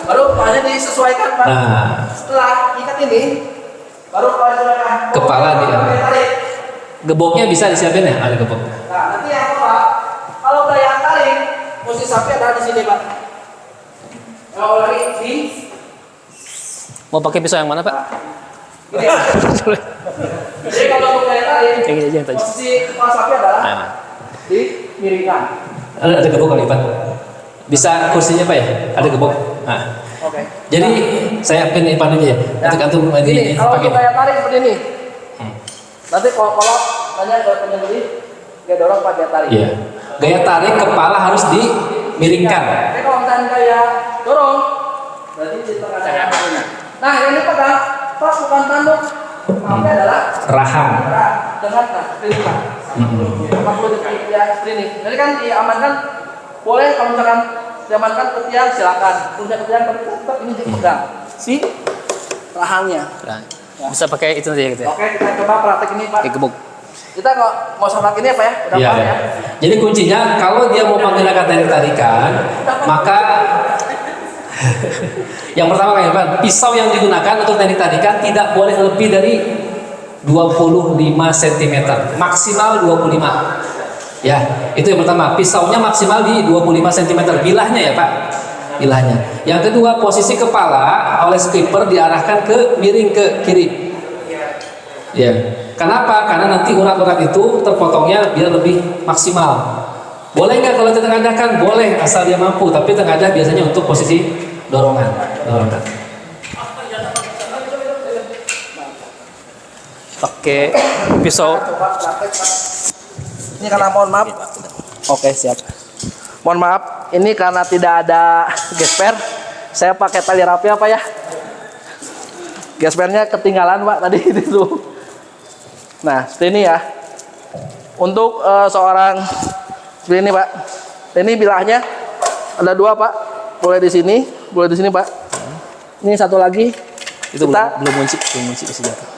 baru kepalanya disesuaikan Pak. Nah, Setelah ikat ini, baru kepala disesuaikan. kepala dia. Tarik. Geboknya bisa disiapin ya? Ada gebok. Nah, nanti yang Pak, kalau gaya tarik, posisi sapi ada di sini Pak. Kalau lagi di Mau pakai pisau yang mana, Pak? ini ya. Jadi kalau untuk gaya tarik, Yang ini aja yang tadi. posisi kepala sapi adalah Nah. dimiringkan. Ada gebok kali Pak. Bisa kursinya Pak ya? Ada gebok. Nah, Oke. jadi saya pin Ipan aja ya. Untuk antum Ini kalau pakai. untuk gaya tarik seperti ini. Nanti kalau banyak penyembeli, gaya dorong Pak gaya tarik. Iya. Gaya tarik kepala harus dimiringkan. Tapi kalau misalnya gaya dorong, berarti di tengah-tengah. Nah, yang ini pegang, Pak bukan tanduk, tapi adalah Rahang. dengan seperti ini Pak. 40 detik ya seperti ini. Jadi kan diamankan, boleh kalau misalkan diamankan ke tiang silakan. Punya ke tiang tapi tetap ini dipegang. Si rahangnya. Nah, bisa pakai itu nanti ya gitu ya. Oke, kita coba praktek ini Pak. Pakai gebuk. Kita nggak mau sama ini apa ya? Udah Iya. paham ya. Jadi kuncinya kalau dia mau menggunakan tarik-tarikan, maka yang pertama kayak Pak, pisau yang digunakan untuk tarik-tarikan tidak boleh lebih dari 25 cm, maksimal 25. Ya, itu yang pertama. Pisaunya maksimal di 25 cm bilahnya ya Pak. Bilahnya. Yang kedua, posisi kepala oleh skipper diarahkan ke miring ke kiri. Ya. Kenapa? Karena nanti urat-urat itu terpotongnya biar lebih maksimal. Boleh nggak kalau tengadahkan? Boleh, asal dia mampu. Tapi tengadah biasanya untuk posisi dorongan. Pakai pisau. Coba praktek Pak. Ini karena mohon maaf. Oke, siap. Mohon maaf, ini karena tidak ada gesper, saya pakai tali rapi apa ya? Gespernya ketinggalan Pak tadi itu. Nah, seperti ini ya. Untuk seorang seperti ini Pak. Ini bilahnya ada dua Pak. Boleh di sini, boleh di sini Pak. Ini satu lagi. Itu Kita belum kunci isi jatuh.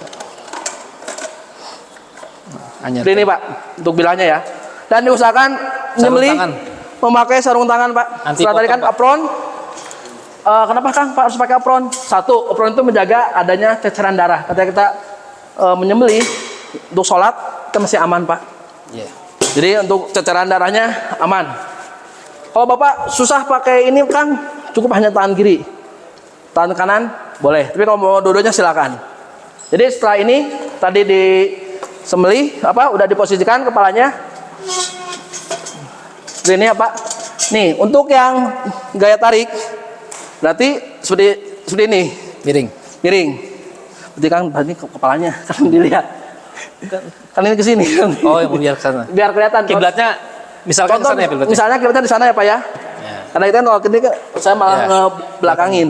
Hanya seperti ini Pak. Untuk bilahnya ya. Dan diusahakan nyembeli tangan. memakai sarung tangan Pak. Anti Setelah tadi kan potong, Pak. apron. Kenapa Kang Pak harus pakai apron? Satu, apron itu menjaga adanya ceceran darah. Ketika kita menyembeli untuk sholat, kita masih aman Pak. Iya. Jadi untuk ceceran darahnya aman. Kalau Bapak susah pakai ini Kang, cukup hanya tangan kiri. Tangan kanan boleh. Tapi kalau mau dua-duanya silakan. Jadi setelah ini tadi disembelih udah diposisikan kepalanya. Seperti ini ya Pak. Nih, untuk yang gaya tarik berarti seperti ini, Miring. miring. Berarti kan ini kepalanya kan dilihat. Kan ini ke sini kan. Oh, yang biar ke sana. Biar kelihatan. Kiblatnya misalkan ke Contoh, sana ya kiblatnya. misalnya kiblatnya di sana ya Pak ya. Ya. Karena itu kan kalau ini saya malah Ya. ngebelakangin.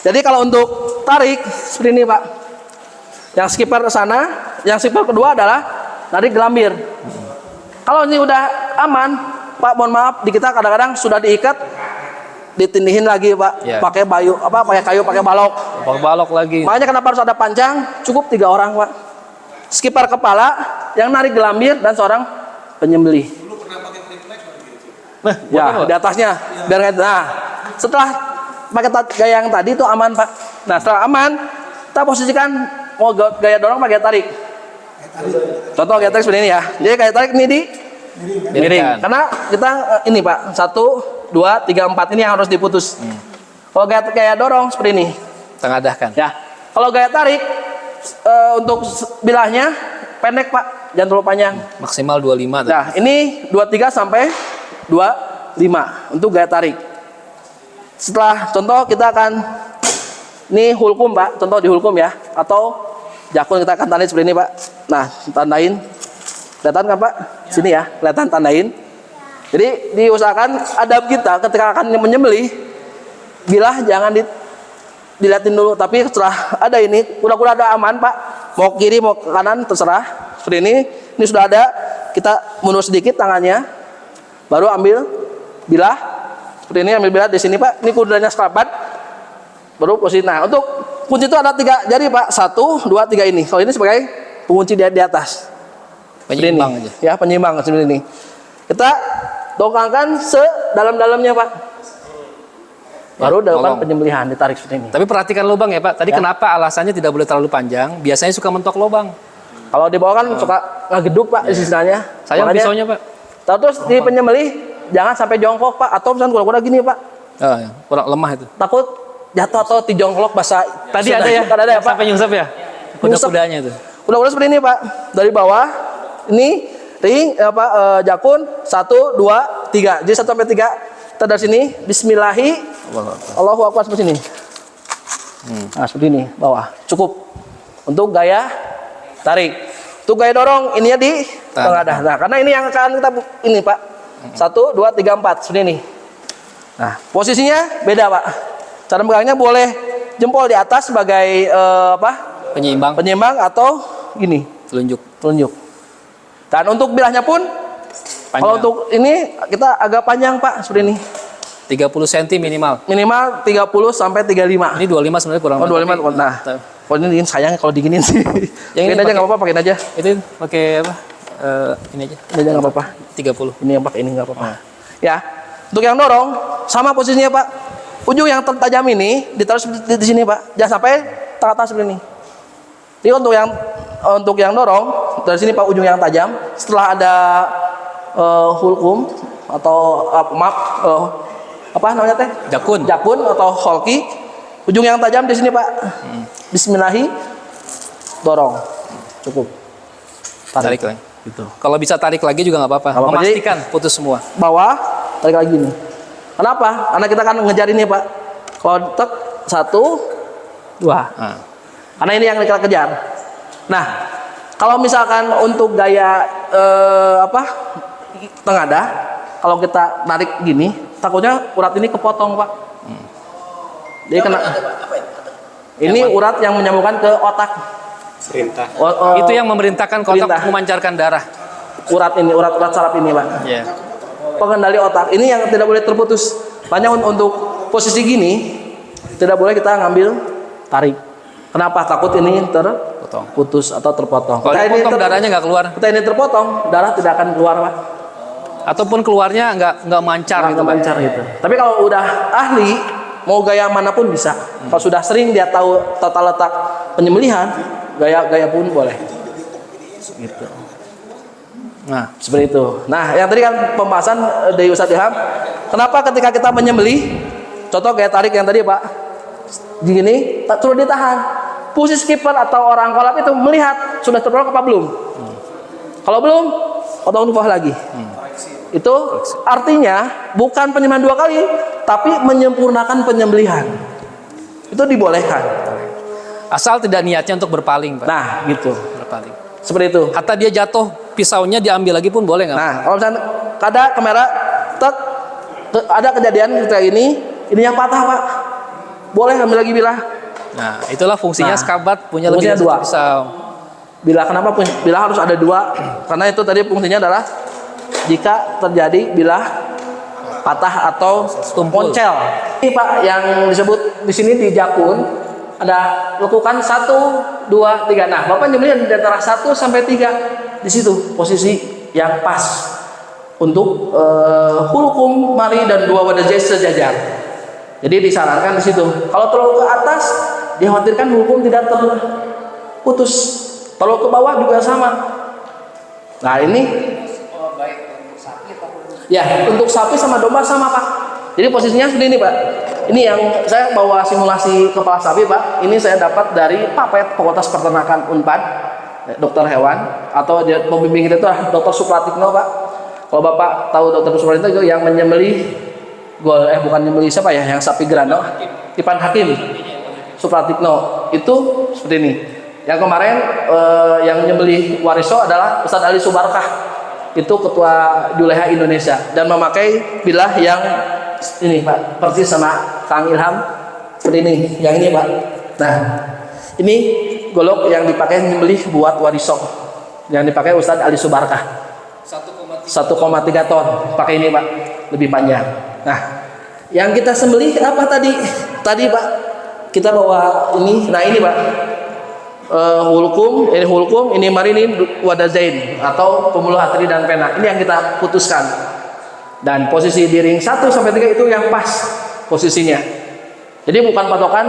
Jadi kalau untuk tarik seperti ini Pak. Yang skipper ke sana, yang skipper kedua adalah tarik gelambir. Kalau ini udah aman, Pak mohon maaf, di kita kadang-kadang sudah diikat, ditindihin lagi Pak, Ya. pakai pakai kayu, pakai balok. Pakai balok lagi. Makanya kenapa harus ada panjang? Cukup 3 orang Pak. Skipper kepala, yang narik gelambir dan seorang penyembelih. Nah, Ya, di atasnya biar nggak. Nah, setelah pakai gaya yang tadi itu aman Pak. Nah, setelah aman, kita posisikan mau gaya dorong pakai tarik. Contoh gaya tarik seperti ini ya. Jadi gaya tarik ini di miring. Karena kita ini Pak, 1, 2, 3, 4 ini yang harus diputus. Kalau gaya dorong seperti ini. Tengadahkan. Ya. Kalau gaya tarik untuk bilahnya pendek Pak, jangan terlalu panjang. Maksimal 25. Nah, ini 23 sampai 25 untuk gaya tarik. Setelah contoh kita akan ini hulkum Pak, contoh di hulkum ya, atau jakun kita akan tandain seperti ini Pak. Nah, tandain. Kelihatan kan Pak? Sini ya, kelihatan tandain. Jadi diusahakan adab kita ketika akan menyembelih, bilah jangan dilihatin dulu, tapi setelah ada ini, udah ada aman Pak, mau kiri mau kanan terserah. Seperti ini sudah ada, kita mundur sedikit tangannya, baru ambil bilah. Seperti ini ambil bilah di sini Pak, ini kudanya serapat, baru posisi. Nah, untuk kunci itu ada 3 jari Pak, 1, 2, 3 ini. Kalau ini sebagai pengunci di atas. Penyimbang aja. Ya, penyimbang seperti ini. Kita dongkangkan sedalam-dalamnya Pak. baru dilakukan nolong. penyembelihan, ditarik seperti ini. Tapi perhatikan lubang ya Pak. Tadi Ya. kenapa alasannya tidak boleh terlalu panjang? Biasanya suka mentok lubang. Kalau di bawah kan suka ngegeduk Pak istilahnya. Sayang Makanya- pisaunya Pak. Terus di penyembelih jangan sampai jongkok Pak, atau misalnya kuda-kuda gini Pak, Oh, ya. Kurang lemah itu. takut jatuh atau dijongklok bahasa. Tadi ada ya? Ada ya Pak. Sampai nyungsep ya? Kuda-kudanya itu. Kuda-kuda seperti ini Pak, dari bawah ini ring jakun 1, 2, 3. Jadi 1 sampai 3 kita dari sini Bismillahi Allahu Akbar seperti ini. Nah seperti ini bawah cukup untuk gaya tarik. Untuk gaya dorong ininya di pengadah. Nah karena ini yang akan kita ini Pak 1, 2, 3, 4 seperti ini. Nah posisinya beda Pak. Cara megangnya boleh jempol di atas sebagai Penyeimbang, penyeimbang atau gini telunjuk. telunjuk. Dan untuk bilahnya pun Panjang. kalau untuk ini kita agak panjang Pak seperti ini. 30 cm minimal. Minimal 30 sampai 35. Ini 25 sebenarnya kurang. Oh 25. Nah, kalau ini sayang kalau diginin sih. Yang ini Pakein aja pakai- nggak apa-apa, pakein aja. Itu pakai apa? Ini aja. Ini aja nggak apa-apa. 30. Ini yang pakai ini nggak apa-apa. Ya, untuk yang dorong sama posisinya Pak. Ujung yang tajam ini ditaruh di sini Pak. Jangan sampai tengah-tengah seperti ini. Jadi untuk yang dorong dari sini Pak ujung yang tajam. Setelah ada hulkum atau apa namanya teh? Jakun. Jakun atau holki. Ujung yang tajam di sini Pak. Bismillahi dorong. Cukup. Tarik lagi. Gitu. Kalau bisa tarik lagi juga nggak apa-apa. Nggak apa-apa. Memastikan putus semua. Bawah tarik lagi nih. Kenapa? Karena kita akan ngejar ini Pak. Kalau tek 1, 2. Nah. Karena ini yang kita kejar. Nah, kalau misalkan untuk gaya tengadah, kalau kita tarik gini, takutnya urat ini kepotong Pak. Jadi kena. Ini urat yang menyambungkan ke otak. Perintah. Itu yang memerintahkan kotak perintah. memancarkan darah. Urat ini, urat saraf ini Pak. Iya. Pengendali otak ini yang tidak boleh terputus. Banyak untuk posisi gini tidak boleh kita ngambil tarik. Kenapa? Takut ini terputus atau terpotong. Kalau Kita ini dipotong darahnya nggak keluar. kita ini terpotong, darah tidak akan keluar Pak. Ataupun keluarnya nggak mancar gitu. Nggak Pak. lancar gitu. Tapi kalau udah ahli, mau gaya manapun bisa. Kalau sudah sering dia tahu tata letak penyembelihan, gaya pun boleh. Gitu. Nah, Seperti itu. Nah, yang tadi kan pembahasan dari Ustadz Ilham. Kenapa ketika kita menyembelih, contoh gaya tarik yang tadi Pak, gini, suruh ditahan. Posisi skipper atau orang kolap itu melihat sudah terprok apa belum. Kalau belum, potong di bawah lagi. Itu artinya bukan penyembelihan 2 kali, tapi menyempurnakan penyembelihan. Itu dibolehkan. asal tidak niatnya untuk berpaling, Pak. Nah, gitu. Berpaling. Seperti itu. Hatta dia jatuh, pisaunya diambil lagi pun boleh nggak? Nah, kalau misalnya ada kamera, ada kejadian kayak ini yang patah Pak, boleh ambil lagi bilah. Nah, itulah fungsinya Nah, skabat punya lebih fungsinya dari dua. satu pisau. Bilah kenapa bilah harus ada 2? Karena itu tadi fungsinya adalah jika terjadi bilah patah atau Tumpul. moncel. Ini Pak yang disebut di sini di jakun ada lekukan 1, 2, 3. Nah, Bapak nyembelih di antara 1 sampai 3 di situ posisi yang pas untuk hulkum mari dan 2 wadah jais sejajar. Jadi disarankan di situ. Kalau terlalu ke atas, dikhawatirkan hukum tidak terputus. Kalau ke bawah juga sama. Nah ini, ya untuk sapi sama domba sama Pak. Jadi posisinya seperti ini Pak. Ini yang saya bawa simulasi kepala sapi Pak. Ini saya dapat dari Papet Fakultas Peternakan Unpad, dokter hewan, atau dia pembimbing kita itu Dokter Supratikno Pak. Kalau Bapak tahu Dokter Supratikno itu yang menyembelih bukan nyembelih siapa ya, yang sapi Grano, Ipan Hakim Supratikno itu seperti ini. Yang kemarin yang nyembelih Wariso adalah Ustadz Ali Subarkah, itu ketua Juleha Indonesia, dan memakai bilah yang ini Pak, persis sama Kang Ilham seperti ini, yang ini Pak. Nah ini golok yang dipakai nyembelih buat Wariso, yang dipakai Ustadz Ali Subarkah 1,3 ton, pakai ini Pak, lebih panjang. Nah yang kita sembelih apa tadi Pak, kita bawa ini. Nah ini Pak, hulkum ini mari ini wadazain atau pembuluh arteri dan pena. Ini yang kita putuskan. Dan posisi di ring 1 sampai 3 itu yang pas posisinya. Jadi bukan patokan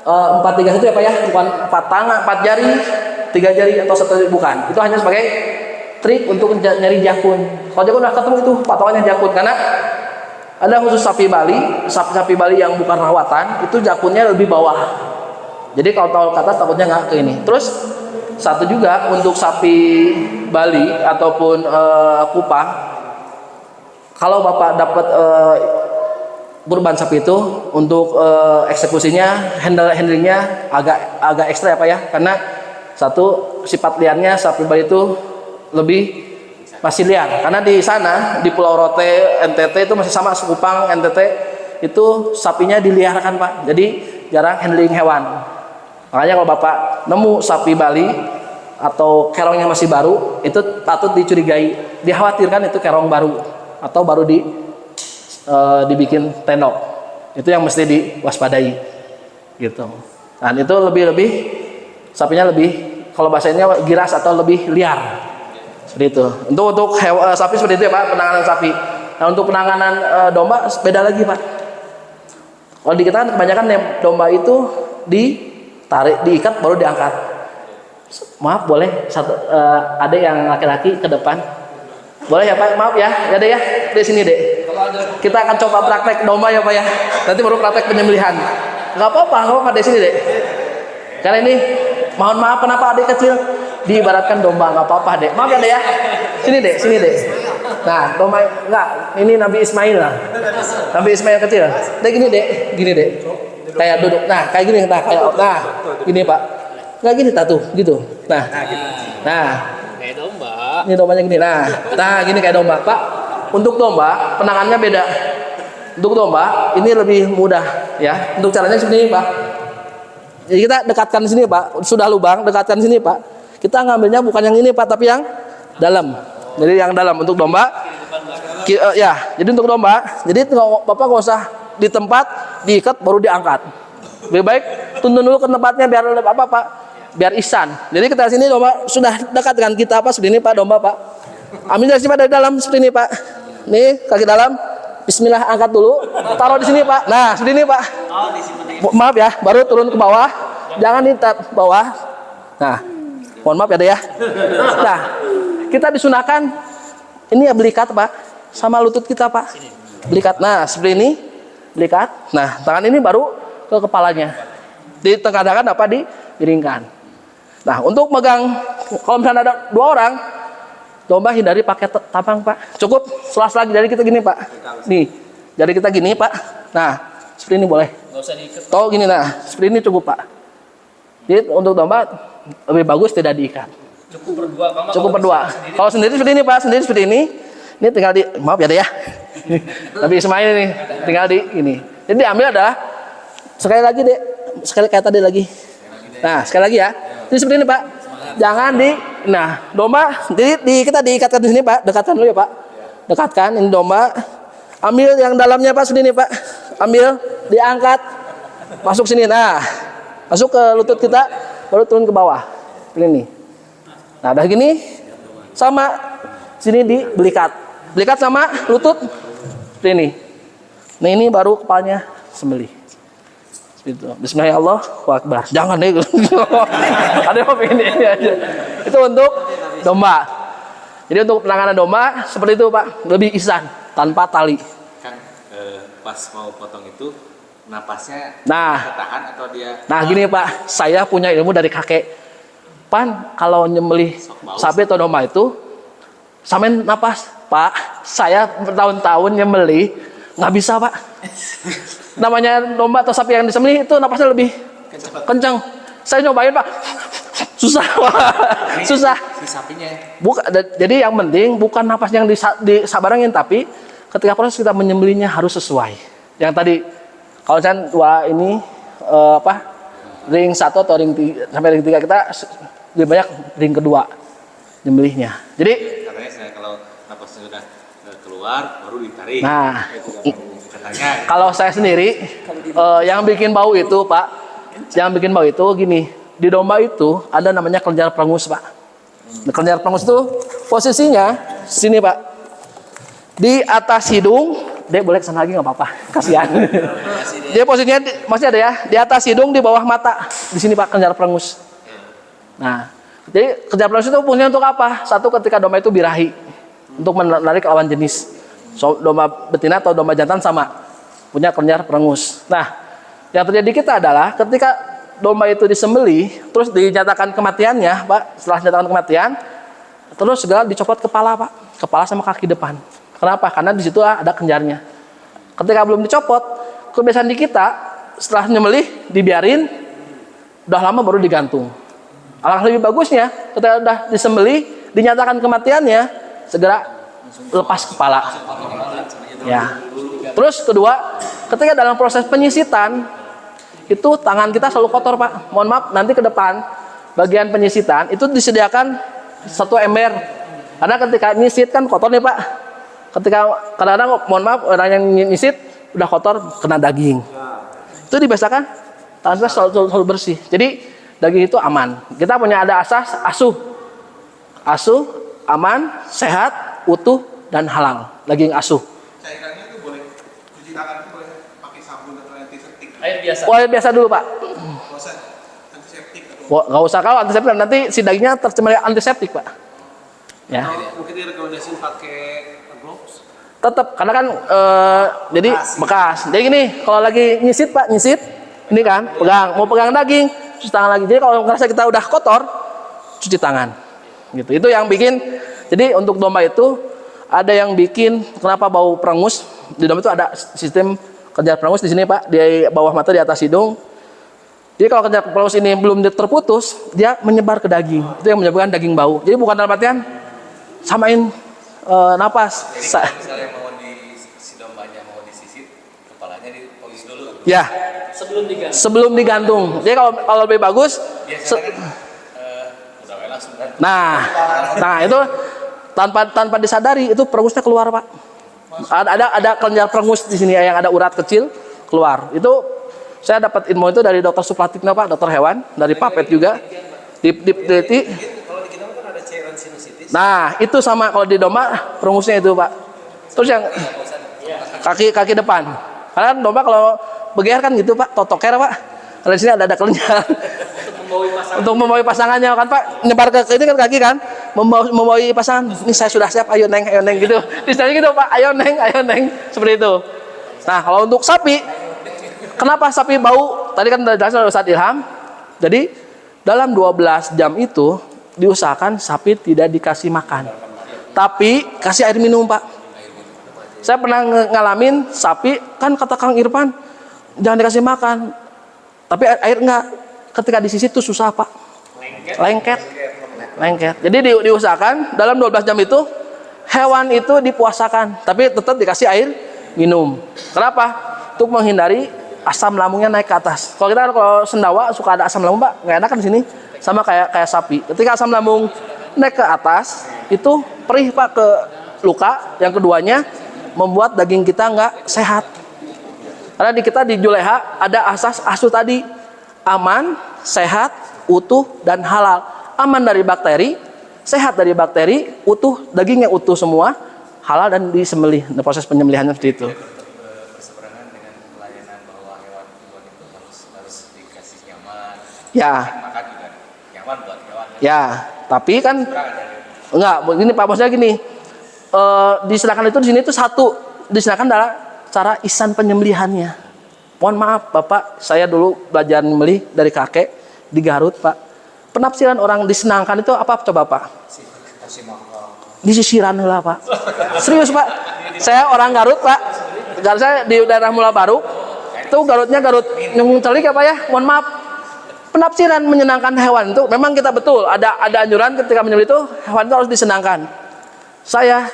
4 3 1 ya Pak ya, bukan 4 tangan, 4 jari, 3 jari atau 1 jari, bukan. Itu hanya sebagai trik untuk nyari jakun. Kalau jakun udah ketemu itu patokannya jakun, karena ada khusus sapi Bali, sapi Bali yang bukan rawatan itu jakunnya lebih bawah. Jadi kalau tahu ke atas takutnya nggak ke ini. Terus satu juga untuk sapi Bali ataupun Kupang, kalau Bapak dapat kurban sapi itu untuk eksekusinya, handlingnya agak ekstra ya Pak ya, karena satu sifat liarnya sapi Bali itu lebih masih liar, karena di sana di Pulau Rote NTT itu masih sama Kupang NTT itu sapinya diliarkan Pak, jadi jarang handling hewan. Makanya kalau Bapak nemu sapi Bali atau kerong yang masih baru, itu patut dicurigai, dikhawatirkan itu kerong baru atau baru dibikin tendok. Itu yang mesti diwaspadai gitu. Dan itu lebih sapinya lebih, kalau bahasanya giras atau lebih liar. Seperti itu. Untuk sapi seperti itu ya Pak, penanganan sapi. Nah, untuk penanganan domba beda lagi Pak. Kalau di kita kan kebanyakan domba itu ditarik, diikat baru diangkat. Maaf boleh adek yang laki-laki ke depan. Boleh ya Pak, maaf ya. Ya Dek ya, di sini Dek. Kita akan coba praktek domba ya Pak ya. Nanti baru praktek penyembelihan. Enggak apa-apa di sini Dek. Karena ini mohon maaf kenapa adik kecil diibaratkan domba, nggak apa-apa Dek. Maaf ya Dek ya. Sini Dek. Nah, domba enggak, ini Nabi Ismail lah. Nabi Ismail kecil. Dek gini Dek. Kayak duduk. Nah, kayak gini gini Pak. Enggak gini tuh, gitu. Nah. Kayak domba. Ini dombanya gini. Nah, gini kayak domba, Pak. Untuk domba penanganannya beda. Untuk domba ini lebih mudah ya. Untuk caranya seperti ini, Pak. Jadi kita dekatkan sini, Pak. Sudah lubang, dekatkan sini, Pak. Kita ngambilnya bukan yang ini Pak, tapi yang dalam. Jadi yang dalam untuk domba. Ya, jadi untuk domba. Jadi Bapak nggak usah di tempat diikat baru diangkat. Lebih baik tuntun dulu ke tempatnya biar apa Pak? Biar ihsan. Jadi kita sini domba sudah dekat dengan kita Pak, seperti ini Pak domba Pak. Ambil dari sini Pak, dari dalam seperti ini Pak. Nih kaki dalam. Bismillah, angkat dulu. Taruh di sini Pak. Nah seperti ini Pak. Maaf ya, baru turun ke bawah. Jangan di bawah. Nah. Mohon maaf ya Dek ya. Nah, kita disunahkan ini ya belikat Pak, sama lutut kita Pak. Belikat. Nah, seperti ini belikat. Nah, tangan ini baru ke kepalanya. Di tengah-tengah dapat diiringkan. Nah, untuk megang, kalau misalnya ada 2 orang, domba hindari pakai tampang Pak. Cukup sela-sela jari kita gini Pak. Nih, jari kita gini Pak. Nah, seperti ini boleh. Nggak usah diikat. Tahu gini nah, seperti ini cukup Pak. Jadi untuk domba lebih bagus tidak diikat. Cukup berdua. Kalau sendiri seperti ini Pak, sendiri seperti ini. Ini tinggal maaf ya Dek ya. Tapi Ismail ini tinggal ini. Jadi diambil adalah sekali lagi Dek, sekali kayak tadi lagi. Nah sekali lagi ya. Jadi seperti ini Pak. Jangan domba. Jadi kita diikatkan di sini Pak. Dekatkan dulu ya Pak. Dekatkan ini domba. Ambil yang dalamnya Pak, seperti ini Pak. Ambil, diangkat, masuk sini. Nah. Masuk ke lutut kita, baru turun ke bawah. Seperti ini. Nah, udah gini sama sini dibelikat. Belikat sama lutut seperti ini. Nah, ini baru kepalanya sembelih. Seperti itu. Bismillahirrahmanirrahim. Jangan deh. Ada yang ini aja. Itu untuk domba. Jadi untuk penanganan domba seperti itu, Pak. Lebih ihsan tanpa tali. Kan pas mau potong itu napasnya ketahan atau dia? Nah gini Pak, saya punya ilmu dari kakek. Kalau nyembelih sapi atau domba itu samain napas. Pak, saya bertahun-tahun nyembelih nggak bisa Pak. Namanya domba atau sapi yang disembelih itu napasnya lebih kencang. Saya nyobain Pak, susah Pak. Susah. Si sapinya. Jadi yang penting bukan napas yang disabarangin, tapi ketika proses kita menyembelihnya harus sesuai. Yang tadi kalau misalnya 2 ini ring 1 atau ring 3 sampai ring 3 kita lebih banyak ring kedua nyembelihnya. Jadi katanya kalau napasnya sudah keluar baru ditarik. Nah, katanya. kalau saya sendiri yang bikin bau itu Pak, yang bikin bau itu gini, di domba itu ada namanya kelenjar perengus Pak. Kelenjar perengus itu posisinya sini Pak, di atas hidung. Dek boleh kesana lagi nggak apa-apa, kasihan. Dia posisinya masih ada ya, di atas hidung, di bawah mata. Di sini Pak, kelenjar perengus. Nah, jadi kelenjar perengus itu fungsinya untuk apa? Satu, ketika domba itu birahi, untuk menarik lawan jenis. So, domba betina atau domba jantan sama, punya kelenjar perengus. Nah, yang terjadi kita adalah ketika domba itu disembelih, terus dinyatakan kematiannya, Pak, setelah dinyatakan kematian, terus segera dicopot kepala, Pak. Kepala sama kaki depan. Kenapa? Karena di situ ada kelenjarnya. Ketika belum dicopot, kebiasaan di kita setelah nyembelih dibiarin, udah lama baru digantung. Alangkah lebih bagusnya ketika udah disembelih, dinyatakan kematiannya, segera lepas kepala. Ya. Terus kedua, ketika dalam proses penyisitan, itu tangan kita selalu kotor, Pak. Mohon maaf, nanti ke depan bagian penyisitan itu disediakan satu ember. Karena ketika nyisit kan kotor nih, Pak. Ketika kadang-kadang, mohon maaf, orang yang nyisit udah kotor, kena daging. Itu dibiasakan tangan kita selalu bersih. Jadi daging itu aman. Kita punya ada asas asuh, aman, sehat, utuh, dan halal. Daging asuh. Cairannya itu boleh, cuci tangan itu boleh pakai sabun atau antiseptik. Air biasa. Oh, air biasa dulu, Pak. Nggak usah antiseptik atau Wah, nggak usah, kalau antiseptik nanti si dagingnya tercemar antiseptik, Pak. Ya. Mungkin direkomendasiin pakai gloves. Tetap, karena kan jadi bekas. Jadi gini, kalau lagi nyisit, Pak, nyisit, ini kan mau pegang daging, cuci tangan lagi. Jadi kalau ngerasa kita udah kotor, cuci tangan. Gitu. Itu yang bikin. Jadi untuk domba itu ada yang bikin kenapa bau perengus. Di domba itu ada sistem kelenjar perengus di sini, Pak, di bawah mata, di atas hidung. Jadi kalau kelenjar perengus ini belum terputus, dia menyebar ke daging. Itu yang menyebabkan daging bau. Jadi bukan dalam artian samain napas. Misalnya mau si dombanya mau disisit, kepalanya dipolis dulu. Ya, Sebelum diganti. sebelum digantung. Jadi kalau lebih bagus, Biasanya kan udah langsung kan. nah itu tanpa disadari itu perengusnya keluar, Pak. Ada kelenjar perengus di sini yang ada urat kecil keluar. Itu saya dapat ilmu itu dari Dokter Supratikna, Pak, dokter hewan, dari Papet juga. Diteliti. Kalau di kita kan ada cairan sinusitis. Nah, itu sama kalau di domba perengusnya itu, Pak. Terus yang kaki depan. Karena domba kalau beger kan gitu, Pak, totoker, Pak. Kalau di sini ada kelenjar. Untuk membawa pasangannya kan, Pak, nyebar ke ini kan kaki kan, membawa pasangan. Ini saya sudah siap, ayo neng gitu. Istilahnya gitu, Pak, ayo neng, seperti itu. Nah, kalau untuk sapi, kenapa sapi bau? Tadi kan sudah jelas oleh Ustadz Ilham. Jadi dalam 12 jam itu diusahakan sapi tidak dikasih makan, tapi kasih air minum, Pak. Saya pernah ngalamin sapi, kan kata Kang Irfan, jangan dikasih makan, tapi air enggak. Ketika disisir itu susah, Pak. Lengket. Jadi diusahakan dalam 12 jam itu hewan itu dipuasakan, tapi tetap dikasih air minum. Kenapa? Untuk menghindari asam lambungnya naik ke atas. Kalau sendawa suka ada asam lambung, Pak, nggak enak kan di sini. Sama kayak sapi. Ketika asam lambung naik ke atas, itu perih, Pak, ke luka. Yang keduanya membuat daging kita nggak sehat. Karena di kita di Juleha ada asas asuh tadi. Aman, sehat, utuh, dan halal. Aman dari bakteri, sehat dari bakteri, utuh, dagingnya utuh semua, halal dan disembelih. Nah, proses penyembelihannya seperti itu. Berseberangan dengan pelayanan bahwa hewan kurban itu harus dikasih nyaman. Ya, Makan juga nyaman buat hewan. ya. Tapi kan enggak, begini Pak, maksudnya gini. Diserahkan itu di sini itu satu, diserahkan adalah cara ihsan penyembelihannya. Mohon maaf, Bapak, saya dulu belajar nyembelih dari kakek di Garut, Pak. Penafsiran orang disenangkan itu apa coba, Pak? Disisiran lah, Pak. Serius, Pak. Saya orang Garut, Pak. Garut saya di daerah Mula Baru. Itu Garutnya Garut Nyung Celik apa ya? Mohon maaf. Penafsiran menyenangkan hewan itu memang kita betul ada anjuran ketika menyembelih itu hewan itu harus disenangkan. Saya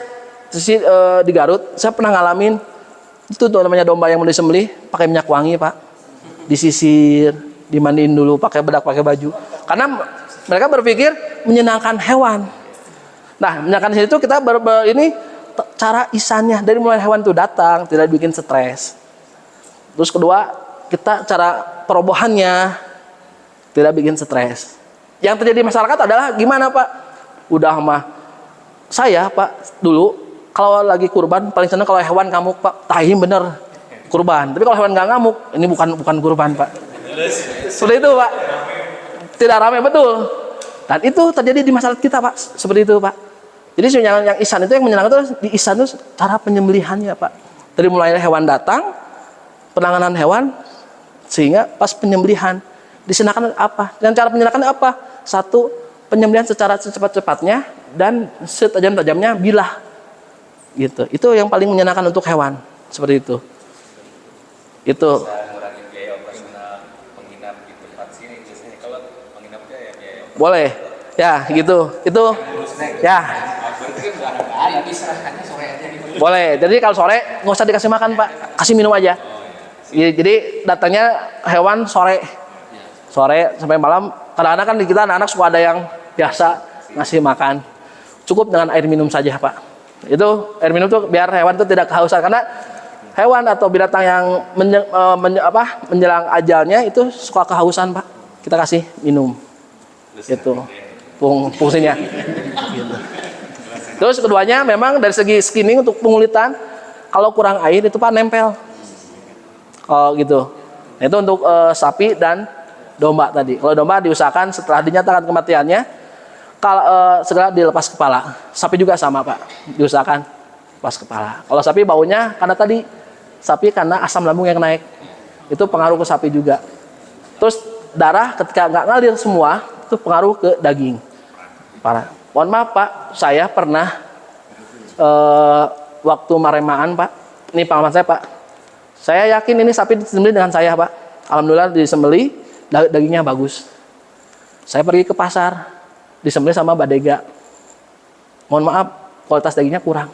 di Garut, saya pernah ngalamin itu tuh namanya domba yang mau disembelih pakai minyak wangi, Pak. Disisir, dimandiin dulu, pakai bedak, pakai baju. Karena mereka berpikir menyenangkan hewan. Nah, menyenangkan di situ kita ini cara isannya dari mulai hewan itu datang tidak bikin stres. Terus kedua, kita cara perobohannya tidak bikin stres. Yang terjadi masyarakat adalah gimana, Pak? Udah mah saya, Pak, dulu kalau lagi kurban paling seneng kalau hewan kamu, Pak, tahim bener. kurban. Tapi kalau hewan nggak ngamuk, ini bukan kurban, Pak. Seperti itu, Pak. Tidak ramai, betul. Dan itu terjadi di masyarakat kita, Pak. Seperti itu, Pak. Jadi yang ihsan itu, yang menyenangkan itu di ihsan itu cara penyembelihannya, Pak. Dari mulai hewan datang, penanganan hewan, sehingga pas penyembelihan disenangkan apa? Dan cara penyembelihan apa? Satu, penyembelihan secara secepat-cepatnya dan setajam-tajamnya bilah. Gitu. Itu yang paling menyenangkan untuk hewan. Seperti itu. Itu. Bisa mengurangi biaya operasional menginap di tempat sini biasanya. Kalau menginapnya ya biaya. Boleh. Ya, gitu. Itu. Ya. Diserahkannya sore aja gitu. Boleh. Jadi kalau sore nggak usah dikasih makan, Pak. Kasih minum aja. Jadi datangnya hewan sore. Sore sampai malam. Kadang-kadang kan di kita anak-anak suka ada yang biasa ngasih makan. Cukup dengan air minum saja, Pak. Itu air minum tuh biar hewan itu tidak kehausan, karena hewan atau binatang yang menjelang ajalnya itu suka kehausan, Pak. Kita kasih minum. Itu fungsinya. Gitu. Terus keduanya memang dari segi skinning untuk pengulitan, kalau kurang air itu, Pak, nempel. Oh gitu. Nah, itu untuk sapi dan domba tadi. Kalau domba diusahakan setelah dinyatakan kematiannya, kalau segera dilepas kepala. Sapi juga sama, Pak. Diusahakan lepas kepala. Kalau sapi baunya karena tadi sapi karena asam lambung yang naik. Itu pengaruh ke sapi juga. Terus darah ketika nggak ngalir semua, itu pengaruh ke daging. Parah. Mohon maaf, Pak, saya pernah waktu maremaan, Pak. Ini pengalaman saya, Pak. Saya yakin ini sapi disembelih dengan saya, Pak. Alhamdulillah disembelih, dagingnya bagus. Saya pergi ke pasar, disembelih sama Badega. Mohon maaf, kualitas dagingnya kurang.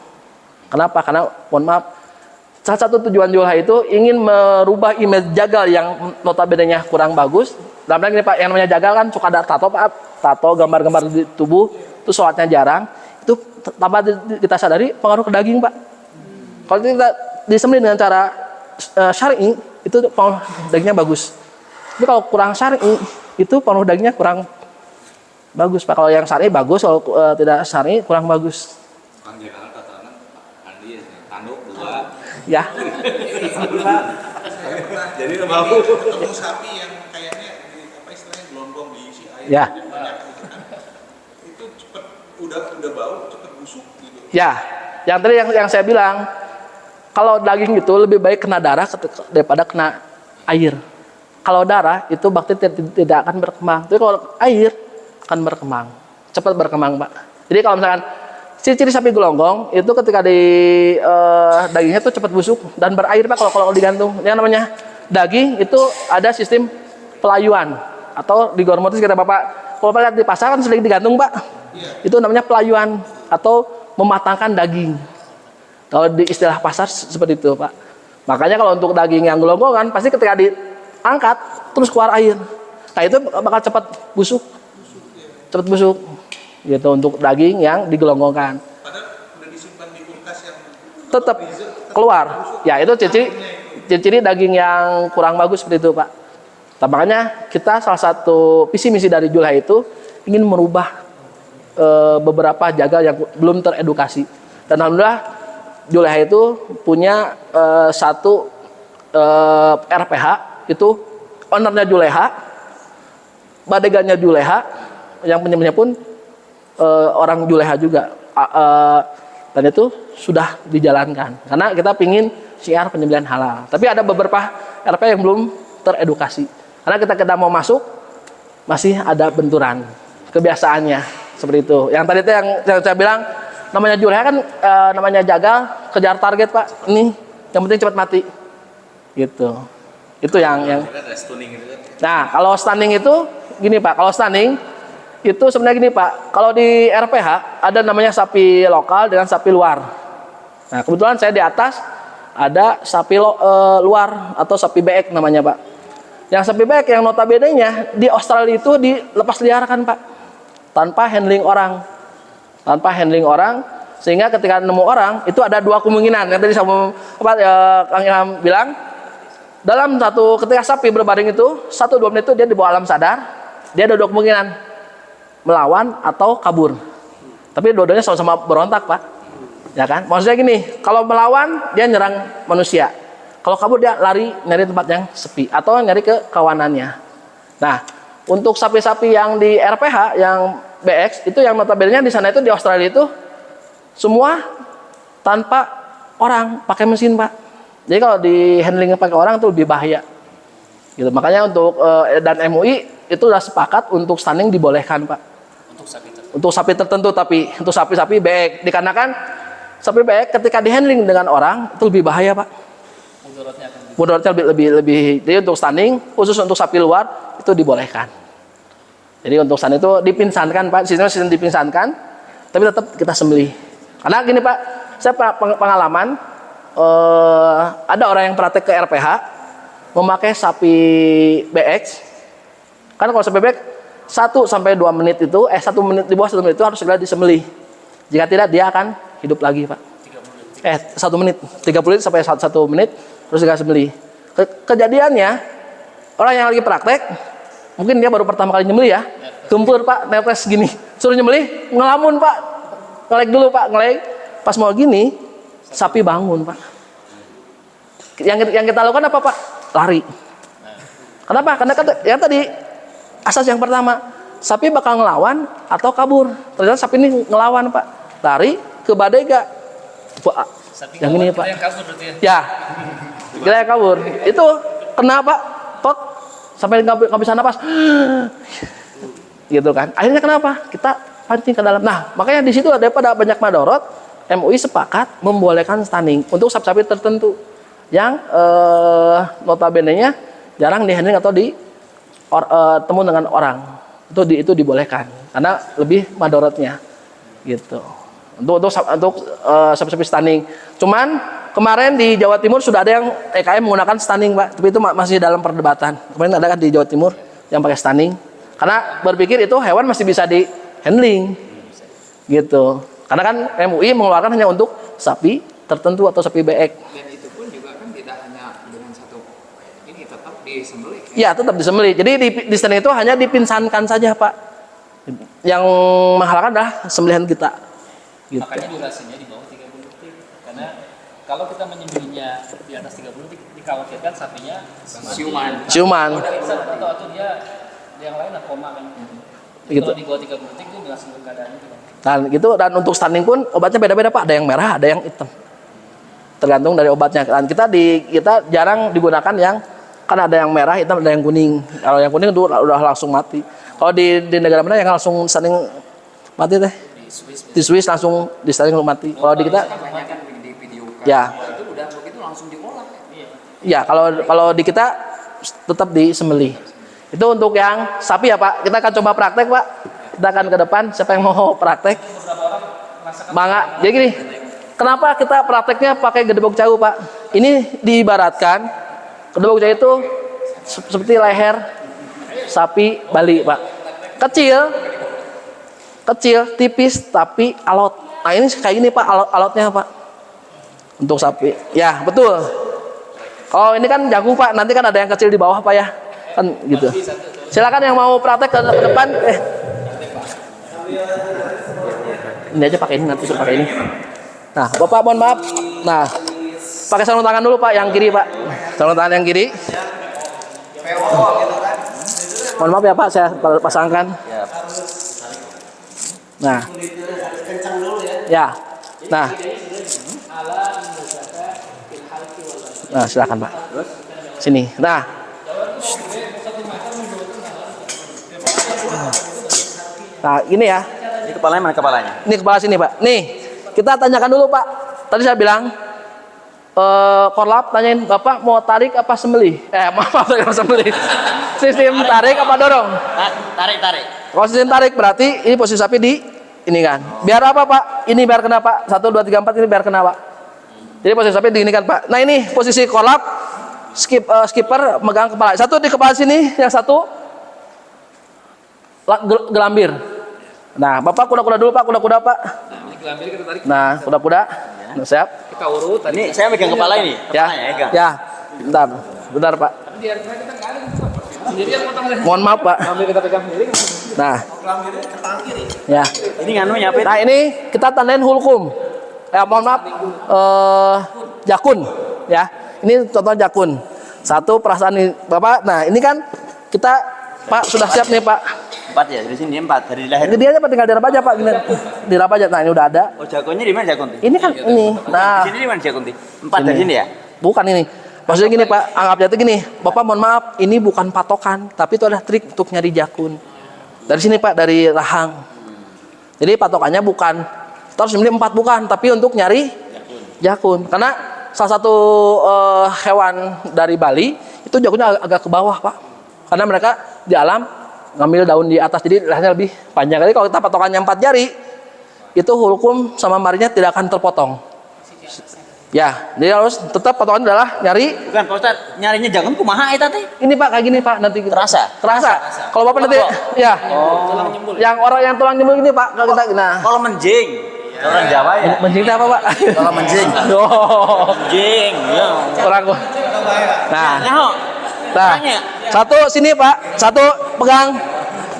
Kenapa? Karena mohon maaf, salah satu tujuan Julha itu ingin merubah image jagal yang notabene-nya kurang bagus. Dalam ini, Pak, yang namanya jagal kan suka ada tato, Pak. Tato, gambar-gambar di tubuh, itu sholatnya jarang. Itu tanpa kita sadari pengaruh ke daging, Pak. Kalau kita disembelih dengan cara syar'i, itu pengaruh dagingnya bagus. Tapi kalau kurang syar'i, itu pengaruh dagingnya kurang bagus, Pak. Kalau yang syar'i bagus, kalau tidak syar'i kurang bagus. Kang jagal tatanan Andi tanduk 2. Ya. Jadi ketemu sapi yang kayaknya apa istilahnya gelondong diisi air Ya. banyak gitu kan. Itu cepet udah bau, cepet busuk gitu. Ya, yang tadi yang saya bilang, kalau daging itu lebih baik kena darah daripada kena air. Kalau darah itu bakteri tidak akan berkembang. Tapi kalau air akan berkembang, cepat berkembang, Pak. Jadi kalau misalkan ciri-ciri sapi gelonggong itu ketika di dagingnya itu cepat busuk dan berair, Pak. Kalau digantung, yang namanya daging itu ada sistem pelayuan atau di gormotis kata Bapak. Kalau Bapak lihat di pasar kan sering digantung, Pak. Itu namanya pelayuan atau mematangkan daging. Kalau di istilah pasar seperti itu, Pak. Makanya kalau untuk daging yang gelonggongan pasti ketika diangkat terus keluar air. Nah, itu bakal cepat busuk. Cepat busuk. Gitu untuk daging yang digelonggongkan. Padahal udah disimpan di kulkas yang Tetap keluar. Ya, itu ciri-ciri daging yang kurang bagus seperti itu, Pak. Nah, makanya kita salah satu visi misi dari Julha itu ingin merubah beberapa jagal yang belum teredukasi. Dan alhamdulillah Julha itu punya satu RPH, itu ownernya Julha, badeganya Julha, yang penyembelihnya pun orang Julha juga. Dan itu sudah dijalankan karena kita pingin syiar penyembelihan halal. Tapi ada beberapa RPH yang belum teredukasi karena kita mau masuk masih ada benturan kebiasaannya seperti itu. Yang tadi itu yang saya bilang namanya Julha kan namanya jagal kejar target, Pak. Ini yang penting cepat mati gitu. Itu yang Ada stunning gitu kan. nah, kalau stunning itu gini, Pak. Kalau stunning itu sebenarnya gini, Pak. Kalau di RPH ada namanya sapi lokal dengan sapi luar. Nah, kebetulan saya di atas ada sapi luar atau sapi beek namanya, Pak. Yang sapi beek yang notabene-nya di Australia itu dilepas liarkan, Pak. Tanpa handling orang. Tanpa handling orang, sehingga ketika nemu orang itu ada dua kemungkinan. Yang tadi Kang Ilham bilang, dalam ketika sapi berbaring itu 1-2 menit itu dia dibawa alam sadar, dia ada dua kemungkinan, melawan atau kabur. Tapi dua-duanya sama-sama berontak, Pak. Ya kan? Maksudnya gini, kalau melawan dia nyerang manusia. Kalau kabur dia lari nyari tempat yang sepi atau nyari ke kawanannya. Nah, untuk sapi-sapi yang di RPH, yang BX itu yang notabene di sana itu di Australia itu semua tanpa orang, pakai mesin, Pak. Jadi kalau di handling pakai orang itu lebih bahaya. Gitu. Makanya untuk dan MUI itu sudah sepakat untuk stunning dibolehkan, Pak. Untuk sapi tertentu, tapi untuk sapi-sapi BX dikarenakan sapi BX ketika dihandling dengan orang itu lebih bahaya, Pak. Mudaratnya lebih. Jadi untuk stunning khusus untuk sapi luar itu dibolehkan. Jadi untuk stunning itu dipinsankan, Pak. Sistem dipinsankan, tapi tetap kita sembelih. Karena gini, Pak, saya pengalaman ada orang yang praktek ke RPH memakai sapi BX. Kan kalau sapi BX 1 sampai 2 menit itu 1 menit, di bawah 1 menit itu harus segera disembelih. Jika tidak dia akan hidup lagi, Pak. 1 menit, 30 menit sampai 1 menit terus segera sembelih. Kejadiannya orang yang lagi praktek mungkin dia baru pertama kali nyembelih ya. Gempur, Pak, netes gini. Suruh nyembelih, ngelamun, Pak. Ngelek dulu, Pak, ngelek. Pas mau gini, sapi bangun, Pak. Yang kita lakukan apa, Pak? Lari. Kenapa? Karena yang tadi asas yang pertama, sapi bakal ngelawan atau kabur. Ternyata sapi ini ngelawan, Pak. Lari ke badega. Yang ini, Pak. Ya. Kita yang kabur. Itu kenapa? Pok sampai nggak bisa napas. Gitu kan. Akhirnya kenapa? Kita pancing ke dalam. Nah, makanya di situ daripada banyak madorot, MUI sepakat membolehkan stunning untuk sapi-sapi tertentu yang notabene-nya jarang dihandling atau temu dengan orang. Itu dibolehkan karena lebih madorotnya. Gitu. Untuk sapi-sapi stunning. Cuman kemarin di Jawa Timur sudah ada yang EKM menggunakan stunning, Pak. Tapi itu masih dalam perdebatan. Kemarin ada kan di Jawa Timur yang pakai stunning. Karena berpikir itu hewan masih bisa di handling. Gitu. Karena kan MUI mengeluarkan hanya untuk sapi tertentu atau sapi BX. Dan itu pun juga kan tidak hanya dengan satu ini, tetap disembelih. Ya, tetap disembelih. Jadi di stunning itu hanya dipinsankan saja, Pak. Yang menghalalkan adalah sembelihan kita. Gitu. Makanya durasinya di bawah 30 detik. Karena kalau kita menyembelihnya di atas 30 detik, dikhawatirkan sapinya Ciuman. atau dia yang lain koma kan. Gitu. Kalau di bawah 30 detik itu langsung keadaannya gitu. Dan untuk stunning pun obatnya beda-beda, Pak. Ada yang merah, ada yang hitam. Tergantung dari obatnya. Dan kita jarang digunakan yang kan ada yang merah, hitam, ada yang kuning. Kalau yang kuning itu udah langsung mati. Kalau di negara mana yang langsung stunning mati teh? Di Swiss langsung di stunning mati. Kalau di kita Kebanyakan di video ya. itu udah begitu langsung diolah. Ya, kalau di kita tetap disembelih. Itu untuk yang sapi ya, Pak. Kita akan coba praktek, Pak. Kita akan ke depan. Siapa yang mau praktek? Bangga. Jadi gini, kenapa kita prakteknya pakai gedebok jauh, Pak? Ini diibaratkan gedebok jauh itu seperti leher sapi Bali, Pak. Kecil, tipis, tapi alot. Nah, ini kayak gini, Pak, alotnya, Pak. Untuk sapi. Ya, betul. Oh, ini kan jagung, Pak. Nanti kan ada yang kecil di bawah, Pak, ya. Kan gitu. Silakan yang mau praktek ke depan. Ini aja pakai ini, nanti suruh pakai ini. Nah, Bapak mohon maaf. Nah, pakai sarung tangan dulu, Pak, yang kiri, Pak. Sarung tangan yang kiri. Mohon maaf ya, Pak, saya pasangkan. Nah. Ya. Nah. Nah, silakan, Pak. Sini. Nah. Nah, ini ya. Ini kepalanya mana kepalanya? Ini kepala sini, Pak. Nih, kita tanyakan dulu, Pak. Tadi saya bilang korlap tanyain Bapak mau tarik apa sembelih? Maaf, apa sembelih? Sistem tarik apa dorong? Tarik. Kalau sistem tarik berarti ini posisi sapi di ini kan. Biar apa, Pak? Ini biar kena, Pak. 1 2 3 4 ini biar kena, Pak. Jadi posisi sapi di ini kan, Pak. Nah, ini posisi korlap skipper megang kepala. Satu di kepala sini, yang satu gelambir. Nah, Bapak kuda-kuda dulu, Pak. Kuda-kuda, Pak. Nah, kuda-kuda. Nah, siap. Kita urut tadi. Ini saya megang kepala ini. Ya. Kepalanya, megang. Ya. Bentar, Pak. Mohon maaf, Pak. Kita pegang sendiri. Nah. Ya. Ini nganunya apa? Nah, ini kita tandain hulkum. Mohon maaf. Jakun, ya. ini contoh jakun. Satu perasaan nih Bapak. Nah, ini kan kita Pak sudah siap nih Pak. 4 ya, dari sini 4 dari lahir. Jadi dia aja Pak, tinggal diraba aja Pak, gini. Diraba aja. Nah, ini udah ada. Oh, jagonya di mana jakun? Ini kan ini. Nah, Di sini di mana jakun? 4 dari sini ya? bukan ini. Maksudnya gini Pak, anggapnya itu gini. Bapak mohon maaf, ini bukan patokan, tapi itu adalah trik untuk nyari jakun. Dari sini Pak, dari rahang. Jadi patokannya bukan terus ini 4 bukan, tapi untuk nyari jakun. Karena salah satu hewan dari Bali itu jakunnya agak ke bawah Pak. Karena mereka di alam ngambil daun di atas, jadi lehernya lebih panjang. Jadi kalau kita patokannya 4 jari, itu hulkum sama marinya tidak akan terpotong. Ya, jadi harus tetap patokan adalah nyari. Bukan Pak Ustaz, nyarinya jakun kumaha eta teh? Ini Pak kayak gini Pak, nanti Terasa? Kalau Bapak nanti ya. Yang orang yang tulang nyembul gini Pak, kalau kita nah. Kalau menjing. Orang Jawa ya. Menjing itu apa Pak? Kalau menjing. Oh, Menjing. Ya. kurang. Nah, Nah, nah, satu sini Pak, satu pegang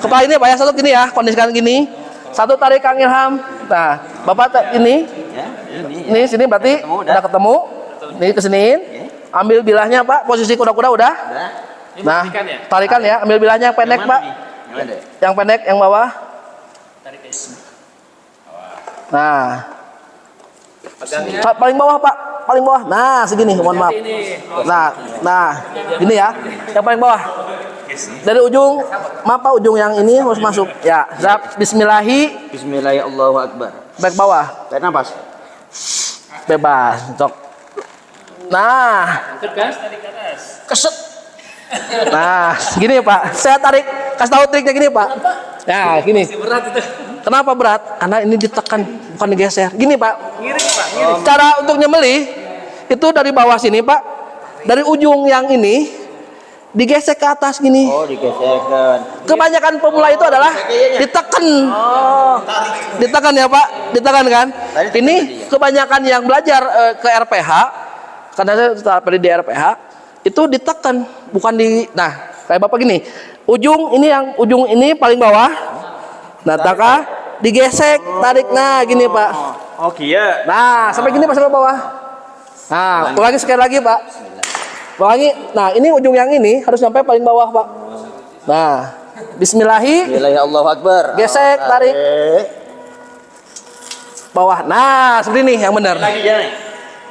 kepala ini Pak ya, satu gini ya, kondisikan gini. Satu tarik Kang Ilham. Nah, Bapak ini, ya, ini sini berarti Ketemu, udah ketemu. Ini kesiniin. Ambil bilahnya Pak, posisi kuda-kuda udah. Nah, tarikan ya, ambil bilahnya yang pendek Pak. Yang pendek, yang bawah. Nah, paling bawah Pak, paling bawah. Nah, segini, mohon maaf. Nah, gini ya, yang paling bawah. Dari ujung, maaf Pak, ujung yang ini harus masuk. Ya, siap. Bismillahi. Bismillahirrahmanirrahim. Allahu Akbar. Baik bawah, Tarik nafas. bebas, cok. Nah, keset. Nah, gini Pak, saya tarik, kasih tahu triknya gini Pak. Ya, gini. Kenapa berat? Karena ini ditekan, bukan digeser. Gini Pak. Cara untuk nyembelih itu dari bawah sini Pak, dari ujung yang ini digesek ke atas gini. Oh, digeserkan. Kebanyakan pemula itu adalah ditekan. Ditekan ya Pak, ditekan kan. Ini kebanyakan yang belajar ke RPH, karena saya setelah di RPH itu ditekan, bukan di. Nah, kayak Bapak gini, ujung ini yang ujung ini paling bawah. Nah, taka digesek, tarik. Nah, gini Pak. Oh, iya. Nah, sampai gini Pak, sampai bawah. Nah, ulangi sekali lagi Pak. Ulangi. Nah, ini ujung yang ini harus sampai paling bawah Pak. Nah, Bismillahi. Bismillahirrahmanirrahim. Allahu Akbar. Gesek, tarik. Bawah. Nah, seperti ini yang benar. Lagi jalan.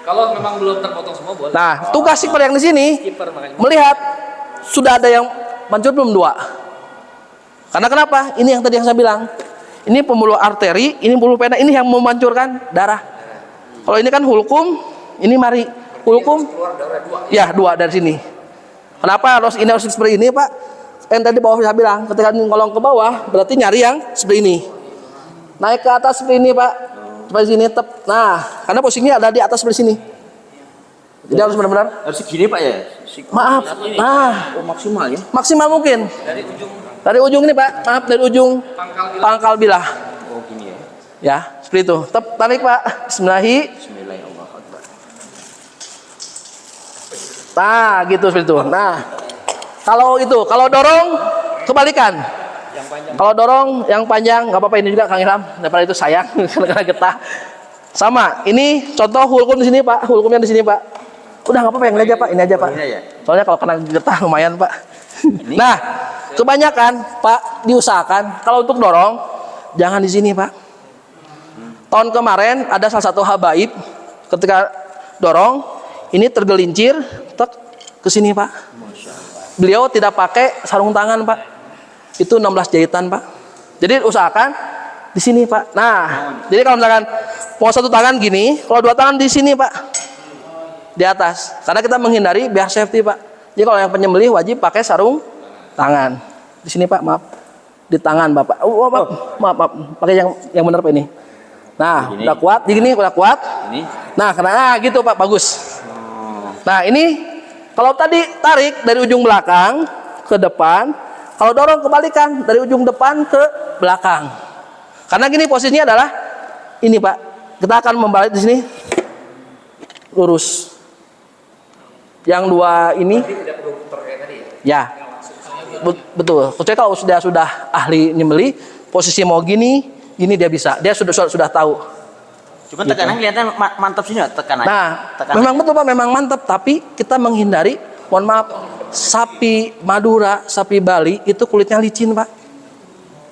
Kalau memang belum terpotong semua boleh. Nah, tugas kiper yang di sini Kiper makanya. melihat sudah ada yang mancur belum 2. Karena kenapa? Ini yang tadi yang saya bilang. Ini pembuluh arteri, ini pembuluh vena, ini yang memancurkan darah. Kalau ini kan hulkum, ini mari. Hulkum, ya 2 dari sini. Kenapa harus ini harus seperti ini Pak? Yang tadi bawah saya bilang, ketika ngolong ke bawah, berarti nyari yang seperti ini. Naik ke atas seperti ini Pak, seperti sini tep. Nah, karena posisinya ada di atas seperti sini. Jadi harus benar-benar. Harus segini Pak ya? Maaf. Nah, Oh, maksimal ya? maksimal mungkin. Dari ujung ini Pak, maaf dari ujung pangkal bilah. Oh, gini ya. Ya, seperti itu. Tep, tarik Pak. Bismillahi. Bismillahirrahmanirrahim. Nah, gitu seperti itu. Nah, kalau dorong kebalikan. Kalau dorong yang panjang nggak apa-apa, ini juga Kang Ilham. Daripada itu sayang karena getah. Sama. Ini contoh hulkum di sini Pak. Hulkumnya di sini Pak. Udah nggak apa-apa, yang ini aja Pak. Ini aja Pak. Ini aja. Soalnya kalau kena getah lumayan Pak. Nah, kebanyakan Pak diusahakan kalau untuk dorong jangan di sini Pak. Tahun kemarin ada salah satu habaib ketika dorong ini tergelincir tek ke sini Pak. Beliau tidak pakai sarung tangan Pak. Itu 16 jahitan Pak. Jadi usahakan di sini Pak. Nah, jadi kalau misalkan mau satu tangan gini, kalau 2 tangan di sini Pak. Di atas. Karena kita menghindari biar safety Pak. Jadi kalau yang penyembelih wajib pakai sarung tangan. Di sini Pak, maaf. Di tangan Bapak. Oh, maaf. Pakai yang benar Pak ini. Nah, udah kuat. Di gini udah kuat. Ini. Nah, karena gitu Pak, bagus. Nah, ini kalau tadi tarik dari ujung belakang ke depan, kalau dorong kebalikan dari ujung depan ke belakang. Karena gini posisinya adalah ini Pak. Kita akan membalik di sini lurus. Yang 2 ini ya. Betul. Kecuali kalau sudah ahli nyembeli, posisi mau gini dia bisa. Dia sudah tahu. Cuma tekanan kelihatan mantap sini, tekanannya. Nah, memang betul Pak, memang mantap. Tapi kita menghindari, mohon maaf, sapi Madura, sapi Bali itu kulitnya licin Pak.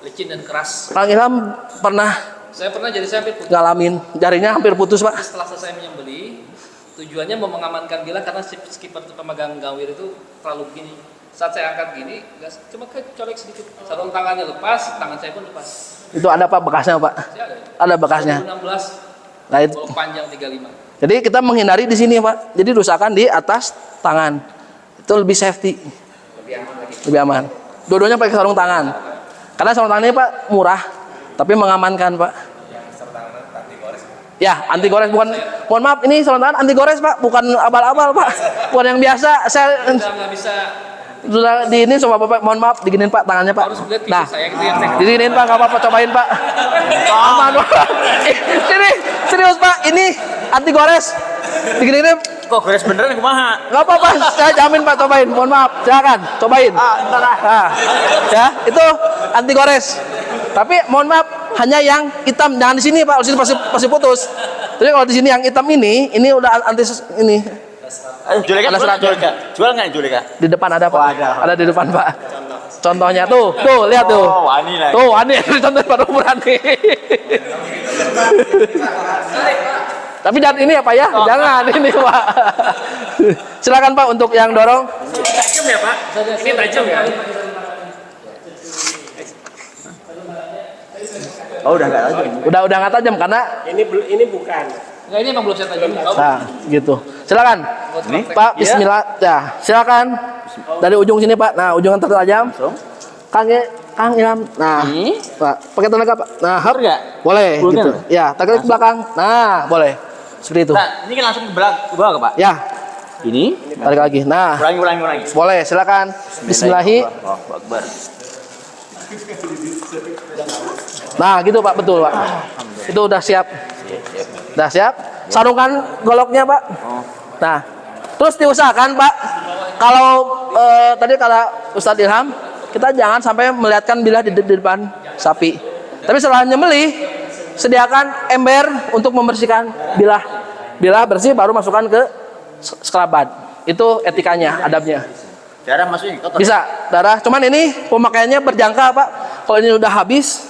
Licin dan keras. Kang Ilham pernah Saya pernah jadi sampai putus. ngalamin jarinya hampir putus Pak. Setelah selesai menyembeli, tujuannya mau mengamankan bila karena si skipper pemegang gawir itu terlalu gini. Saat saya angkat gini, cuma kecolek sedikit. Sarung tangannya lepas, tangan saya pun lepas. Itu ada Pak bekasnya Pak. Saya ada. Ada bekasnya. 2016, Nah, itu. kalau panjang 35. Jadi kita menghindari di sini Pak. Jadi usahakan di atas tangan. Itu lebih safety. Lebih aman lagi. Lebih aman. Dua-duanya pakai sarung tangan. Karena sarung tangan ini Pak murah, tapi mengamankan Pak. Ya, anti gores bukan. Mohon maaf, ini sarung tangan anti gores Pak, bukan abal-abal Pak. Bukan yang biasa. Saya Kita nggak bisa sudah di ini sama Bapak, mohon maaf diginin Pak tangannya Pak. harus lihat Nah, fisik saya gitu yang teknis. diginin Pak, nggak apa-apa, cobain Pak. Aman Pak. Sini, serius Pak, ini anti gores. Diginin. Kok beres beneran kumaha? Nggak apa-apa, saya jamin Pak, cobain. Mohon maaf, silakan, cobain. Nah, ya, itu anti gores. Tapi mohon maaf, hanya yang hitam, jangan di sini Pak, di sini pasti putus. Jadi kalau di sini yang hitam ini udah anti ini. Ayo Julika, Ada serat. jual nggak Julika? Di depan ada Pak. Oh, ada. Ada di depan Pak. Contohnya tuh, lihat tuh. Oh, wani lagi. Tuh, wani contohnya pada berani. Tapi jangan ini ya Pak ya, jangan ini Pak. Silakan Pak untuk yang dorong. Tajam ya Pak? Ini tajam ya? Oh, udah nggak tajam. Udah nggak tajam karena Ini bukan. Nggak, ini emang belum saya tajam. nah, gitu. Silakan. Pak, bismillah. Ya, silakan. Dari ujung sini Pak. Nah, ujung yang tertajam. Kang Ilham. Nah, Pak, pakai tenaga Pak. Nah, hap. Boleh Bukan. gitu. Ya, tarik ke belakang. Nah, boleh. Seperti itu. Nah, ini kan langsung ke bawah ke Pak. Ya, Ini. tarik lagi. Nah, Ulangi. boleh. Silakan. Bismillahi. Allahu Akbar. Nah, gitu Pak, betul Pak. Itu udah siap. Udah siap. Sarungkan goloknya Pak. Nah, terus diusahakan Pak, kalau tadi kata Ustadz Ilham, kita jangan sampai melihatkan bilah di depan sapi. Tapi setelah nyembelih, sediakan ember untuk membersihkan bilah. Bilah bersih baru masukkan ke skrabat. Itu etikanya, adabnya. Darah masuknya kotor. Bisa darah, cuman ini pemakaiannya berjangka Pak. Kalau ini udah habis,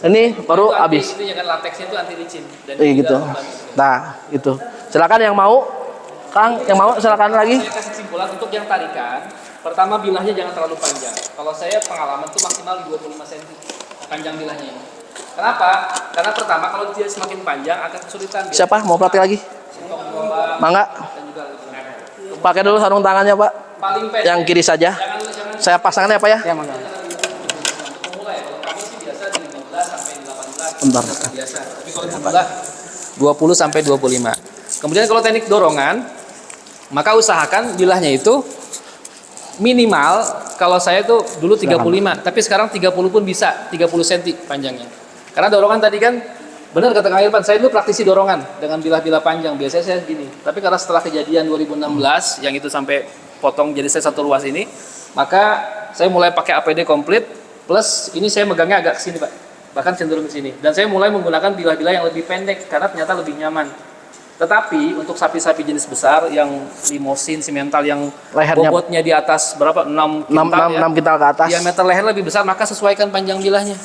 ini baru Itu anti- habis. Itu ya kan lateksnya itu anti licin. Dan Iya juga gitu. membantu. Nah, itu. Silakan yang mau. Kang, yang mau silakan lagi. Saya kasih kesimpulan untuk yang tarikan. Pertama bilahnya jangan terlalu panjang. Kalau saya pengalaman itu maksimal 25 cm panjang bilahnya ini. Kenapa? Karena pertama kalau dia semakin panjang akan kesulitan. Siapa mau praktek lagi? Mangga. Dan juga Pakai dulu sarung tangannya, Pak. paling pendek. Yang kiri saja. Jangan Saya pasangnya apa ya? memulai. Kalau kami sih biasa di 15 sampai 18. Bentar. Biasa. Tapi kalau pemula 20 sampai 25. Kemudian kalau teknik dorongan, maka usahakan bilahnya itu minimal kalau saya itu dulu 35, tapi sekarang 30 pun bisa, 30 cm panjangnya. Karena dorongan tadi kan benar kata Kang Irfan, saya dulu praktisi dorongan dengan bilah-bilah panjang. Biasanya saya gini. Tapi karena setelah kejadian 2016 yang itu sampai potong jadi saya satu ruas ini, maka saya mulai pakai APD komplit plus ini saya megangnya agak ke sini, Pak. Bahkan cenderung ke sini. Dan saya mulai menggunakan bilah-bilah yang lebih pendek karena ternyata lebih nyaman. Tetapi untuk sapi-sapi jenis besar yang limosin, simental yang Lehernya bobotnya di atas berapa? 6 kintal 6 kintal ke atas. diameter leher lebih besar, maka sesuaikan panjang bilahnya.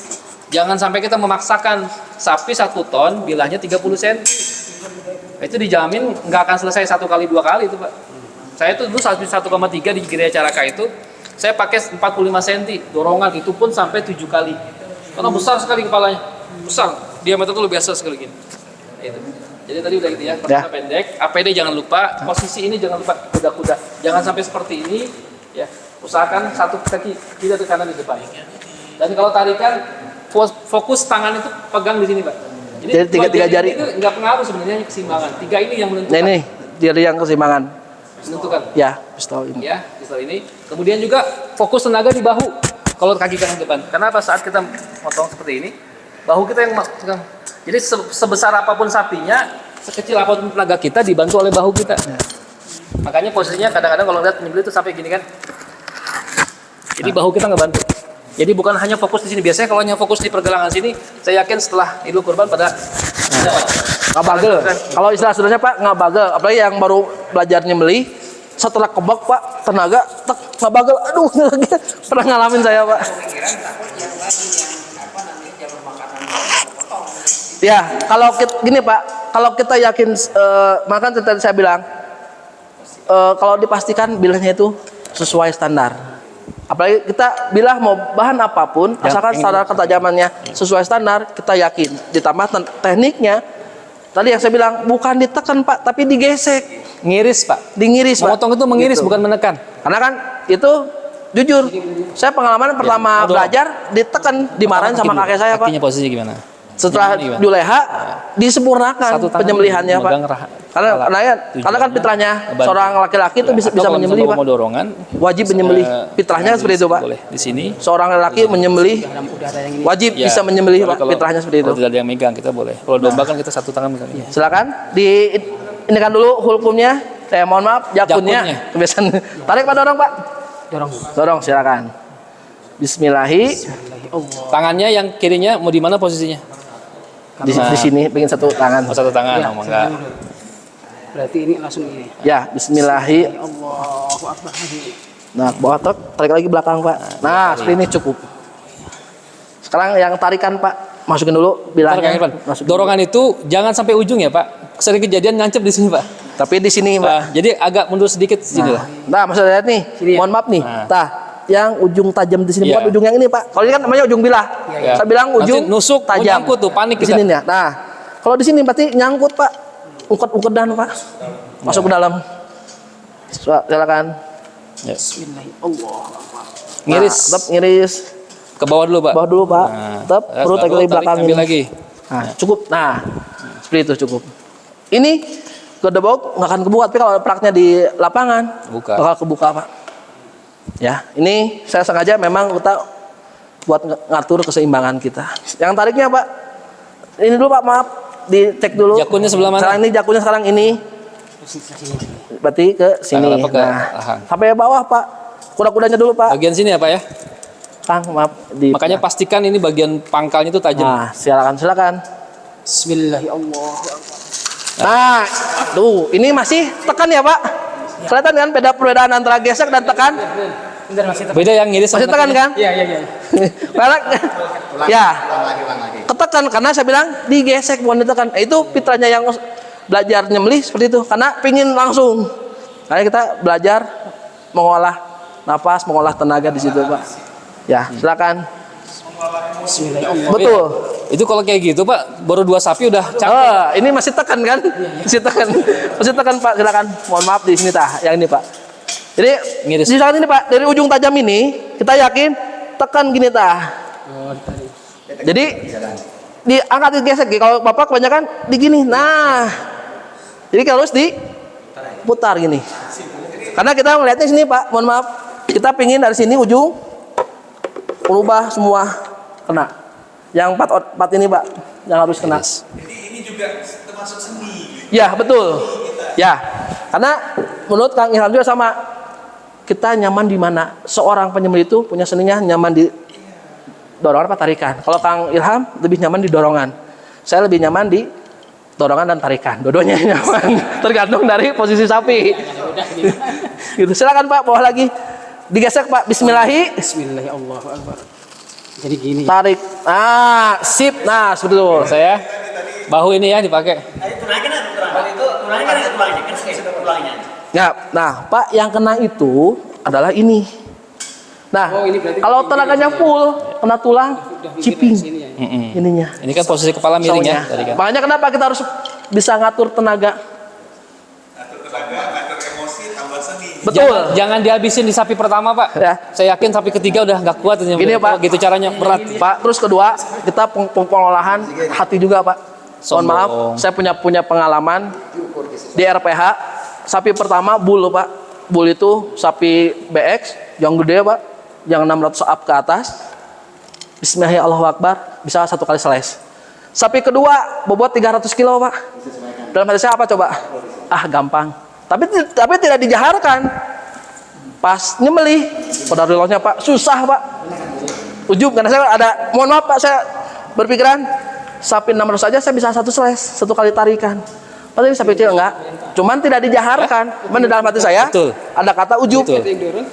Jangan sampai kita memaksakan sapi 1 ton bilahnya 30 cm. Itu dijamin nggak akan selesai 1 kali 2 kali itu, Pak. Saya itu dulu sapi 1,3 di Gereja Caraka itu saya pakai 45 cm dorongan, itu pun sampai 7 kali. Karena besar sekali kepalanya. Besar. Diameter itu lebih besar sekali gini. Itu. Jadi tadi udah gitu ya, pertama pendek, APD jangan lupa, posisi ini jangan lupa kuda-kuda. Jangan sampai seperti ini, ya. Usahakan satu kaki tidak ke kanan di depan. Dan kalau tarikan, fokus tangan itu pegang di sini, Pak. Jadi tiga jari. itu nggak pengaruh sebenarnya keseimbangan. 3 ini yang menentukan. Nah ini jari yang keseimbangan. Menentukan. Ya, pistol ini. Ya, pistol ini. Kemudian juga fokus tenaga di bahu. Kalau kaki kanan depan. Karena apa? Saat kita motong seperti ini, bahu kita yang pegang. Jadi sebesar apapun sapinya, sekecil apapun tenaga kita dibantu oleh bahu kita. Makanya posisinya kadang-kadang kalau lihat penyembelih itu sampai gini kan. Jadi bahu kita nggak bantu. Jadi bukan hanya fokus di sini. Biasanya kalau hanya fokus di pergelangan sini, saya yakin setelah idul kurban pada Ngabagel. Kalau istilah sudahnya Pak, ngabagel. Apalagi yang baru belajar nyembelih, setelah kebak Pak, tenaga, tek, ngabagel. Aduh, pernah ngalamin saya Pak. Ya, kalau kita, gini Pak, kalau kita yakin, makanya tadi saya bilang, kalau dipastikan bilahnya itu sesuai standar. Apalagi kita bilah mau bahan apapun, asalkan standar ketajamannya sesuai standar, kita yakin. Ditambah tekniknya, tadi yang saya bilang bukan ditekan Pak, tapi digesek, Ngiris Pak. dingiris Pak. Memotong itu mengiris Gitu. bukan menekan. Karena kan itu jujur, saya pengalaman pertama belajar ditekan, dimarahin sama kakek saya Pak. Kakinya posisi gimana? Setelah Gimana? Juleha disempurnakan Satu tangan penyembelihannya Pak. megang Karena kan fitrahnya Ngebantu. seorang laki-laki itu bisa Atau kalau menyembelih misalnya Pak. mau dorongan, Wajib menyembelih. Fitrahnya seperti itu Pak. boleh di sini. Seorang laki menyembelih wajib Ya, bisa menyembelih tapi Pak. kalau- Fitrahnya seperti itu. Kalau tidak ada yang megang kita boleh. Kalau domba kan kita satu tangan megang. Silakan ini kan dulu hulkumnya. Mohon maaf, jakunnya. Jakunnya. Kebiasaan. Tarik Pak, dorong Pak. Dorong silakan. Bismillahi. Tangannya yang kirinya mau di mana posisinya? Di sini pengen satu tangan. Oh, satu tangan, oh, enggak. Berarti ini langsung ini. Ya, bismillahi. Allahu Akbar. Nah, bawah tarik lagi belakang Pak. Nah, seperti ini cukup. Sekarang yang tarikan Pak, masukin dulu bilahnya. Masukin Dorongan itu jangan sampai ujung ya Pak. Sering kejadian ngancep di sini Pak. dulu. Tapi di sini Pak. Jadi agak mundur sedikit sini lah. Nah, maksudnya lihat nih. Mohon maaf nih. Tah, yang ujung tajam di sini Iya. bukan ujung yang ini Pak. Kalau ini kan namanya ujung bilah. Iya. Saya bilang Nanti ujung nusuk, mau tajam. nyangkut tuh, panik di kita. sini ya. Nah, kalau di sini berarti nyangkut Pak. Ungked-ungkedan Pak. Masuk ke dalam. Silakan. Ya. Nah, Ngiris tetap ngiris. ke bawah dulu Pak. Bawah dulu Pak. Nah, Tetap terus perut baru lagi belakang ambil ini. lagi. Nah, cukup. Nah, seperti itu cukup. Ini kedebok nggak akan kebuka, tapi kalau praknya di lapangan Buka. bakal kebuka Pak. Ya, ini saya sengaja memang kita buat ngatur keseimbangan kita. Yang tariknya Pak, ini dulu Pak, maaf, dicek dulu. Jakunnya sebelah mana? Sekarang ini jakunnya sekarang ini. Berarti ke sini. Apa ke Nah, lahang? sampai bawah Pak. Kuda-kudanya dulu Pak. Bagian sini ya Pak ya. Kang, maaf. Makanya pastikan ini bagian pangkalnya itu tajam. Nah, silakan. Bismillahirrahmanirrahim. Nah, tuh, ini masih tekan ya Pak? Kelihatan kan perbedaan antara gesek dan tekan? Beda yang ngiris sama Masih tekan kakinya. kan? Iya. Karena, ya, ketekan karena saya bilang digesek bukan ditekan. Itu fitrahnya yang belajar nyembelih seperti itu. Karena pingin langsung. Karena kita belajar mengolah nafas, mengolah tenaga di situ Pak. Ya, silakan. Betul. Itu kalau kayak gitu Pak, baru 2 sapi udah capek. Ini masih tekan kan? Masih tekan Pak, silakan. Mohon maaf di sini tah, yang ini Pak. Jadi Ngiris. misalkan ini Pak, dari ujung tajam ini kita yakin tekan gini tah. Jadi diangkat digesek. Kalau Bapak kebanyakan di gini. Nah, jadi kalau harus diputar gini. Karena kita melihatnya sini Pak, mohon maaf. Kita pingin dari sini ujung berubah semua kena. Yang empat ini Pak, yang harus kena. Jadi ini juga termasuk seni. Ya betul. Ya, karena menurut Kang Ilham juga sama. Kita nyaman di mana? Seorang penyembelih itu punya seninya nyaman di dorongan apa tarikan. Kalau Kang Ilham lebih nyaman di dorongan. Saya lebih nyaman di dorongan dan tarikan. Dua-duanya nyaman. Tergantung dari posisi sapi. Gitu. Silakan Pak, bawah lagi. Digesek Pak. Bismillahi. Bismillahirrahmanirrahim. Jadi gini. Tarik. Ah, sip. Nah, seperti itu. Saya bahu ini ya dipakai. Ya, nah Pak, yang kena itu adalah ini. Nah, kalau tenaganya full, kena tulang, ciping ininya. Ini kan posisi kepala miring ya Saunya. tadi kan. Makanya kenapa kita harus bisa ngatur tenaga? Ngatur tenaga, ngatur emosi, tambah seni. Betul. Jangan dihabisin di sapi pertama Pak. Ya. Saya yakin sapi ketiga udah nggak kuat ini. Gini, Pak. Kalau gitu caranya berat. Pak, terus kedua, kita pengolahan hati juga Pak. Mohon maaf, saya punya pengalaman di RPH. Sapi pertama bull Pak. Bull itu sapi BX yang gede Pak, yang 600 up ke atas. Bismillahirrahmanirrahim, Allahu Akbar, bisa 1 kali seles. Sapi kedua bobot 300 kilo Pak. Dalam hati saya apa coba? Ah, gampang. Tapi tidak dijaharkan. Pas nyembelih, kodarilahnya Pak, susah Pak. Ujub karena saya ada, mohon maaf Pak, saya berpikiran sapi 600 saja saya bisa satu slash, satu kali tarikan. Tapi sapi kecil enggak. Cuman tidak dijaharkan. Cuman di dalam hati saya Betul. ada kata ujub. Betul.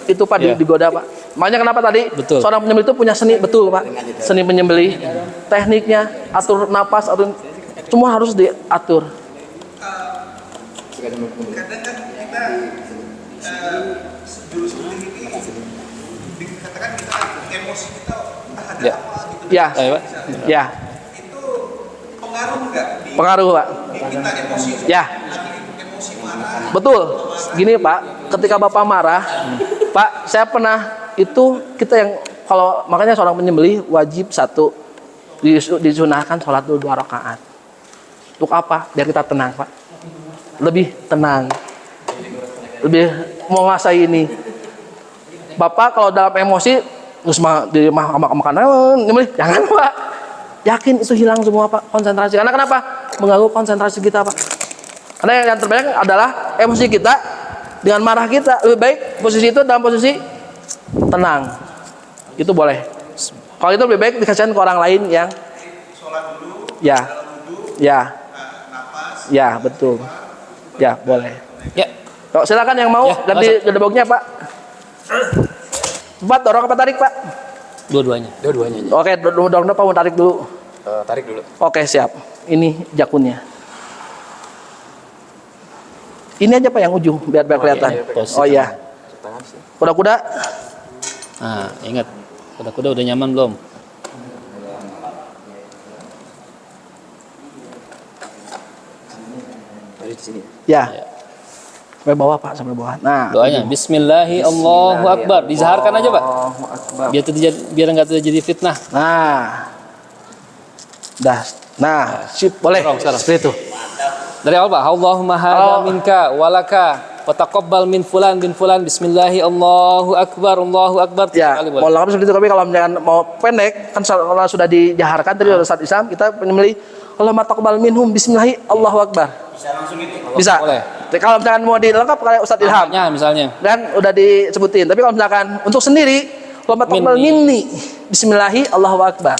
Itu Pak Iya. digoda Pak. Makanya kenapa tadi Betul. seorang penyembelih itu punya seni, betul Pak. Seni penyembelih, tekniknya, atur napas, atur semua harus diatur. Kadang kan kita jurus seperti ini dikatakan kita emosi kita ada Ya. apa gitu. Ya. Ayo, Pak. Ya, Itu pengaruh nggak di pengaruh Pak. kita emosi? Ya. Emosi marah. Betul. Gini Pak, ketika Bapak marah, Pak, saya pernah itu kita yang kalau makanya seorang penyembelih wajib satu disunahkan sholat dulu 2 rakaat. Untuk apa? Biar kita tenang Pak. Lebih tenang. Lebih mau ngasih ini. Bapak kalau dalam emosi terus di makanan nyembelih, jangan Pak. Yakin itu hilang semua Pak konsentrasi. Karena kenapa? Mengganggu konsentrasi kita Pak. Karena yang terbanyak adalah emosi kita dengan marah kita. Lebih baik posisi itu dalam posisi tenang. Itu boleh. Kalau itu lebih baik dikasihkan ke orang lain yang Sholat dulu, ya, ya, napas. ya betul. Ya boleh. Ya. Yuk, silakan yang mau Ya, ganti gedeboknya Pak. Cepat dorong apa tarik Pak? Dua-duanya. Oke, dorong Pak mau tarik dulu. Tarik dulu. Oke siap. Ini jakunnya. Ini aja Pak yang ujung biar kelihatan. Posisi Oh iya. Kuda-kuda. Nah, ingat. Kuda-kuda udah nyaman belum? Tarik di sini. Ya. Sampai bawah Pak, sampai bawah. Nah, Doanya Bismillahi Allahu Akbar. Dizaharkan aja Pak. Allahu Akbar. Biar nggak terjadi fitnah. Nah. Dah. Nah, sip, boleh. Dorong sekarang. Seperti itu. Dari awal Pak. Allahumma hadza minka walaka wa taqabbal min fulan bin fulan. Bismillahi Allahu Akbar. Allahu Akbar. Ya, Kali mau boleh. lengkap seperti itu. Tapi kalau misalkan mau pendek, kan kalau sudah dijaharkan tadi oleh Ustaz Isam, kita penyembelih Allahumma taqabbal minhum bismillahi Allahu Akbar. Bisa. Boleh. Tapi kalau misalkan mau dilengkap kayak Ustaz Ilham, Namanya misalnya. dan udah disebutin. Tapi kalau misalkan untuk sendiri, Allahumma taqabbal minni bismillahi Allahu Akbar.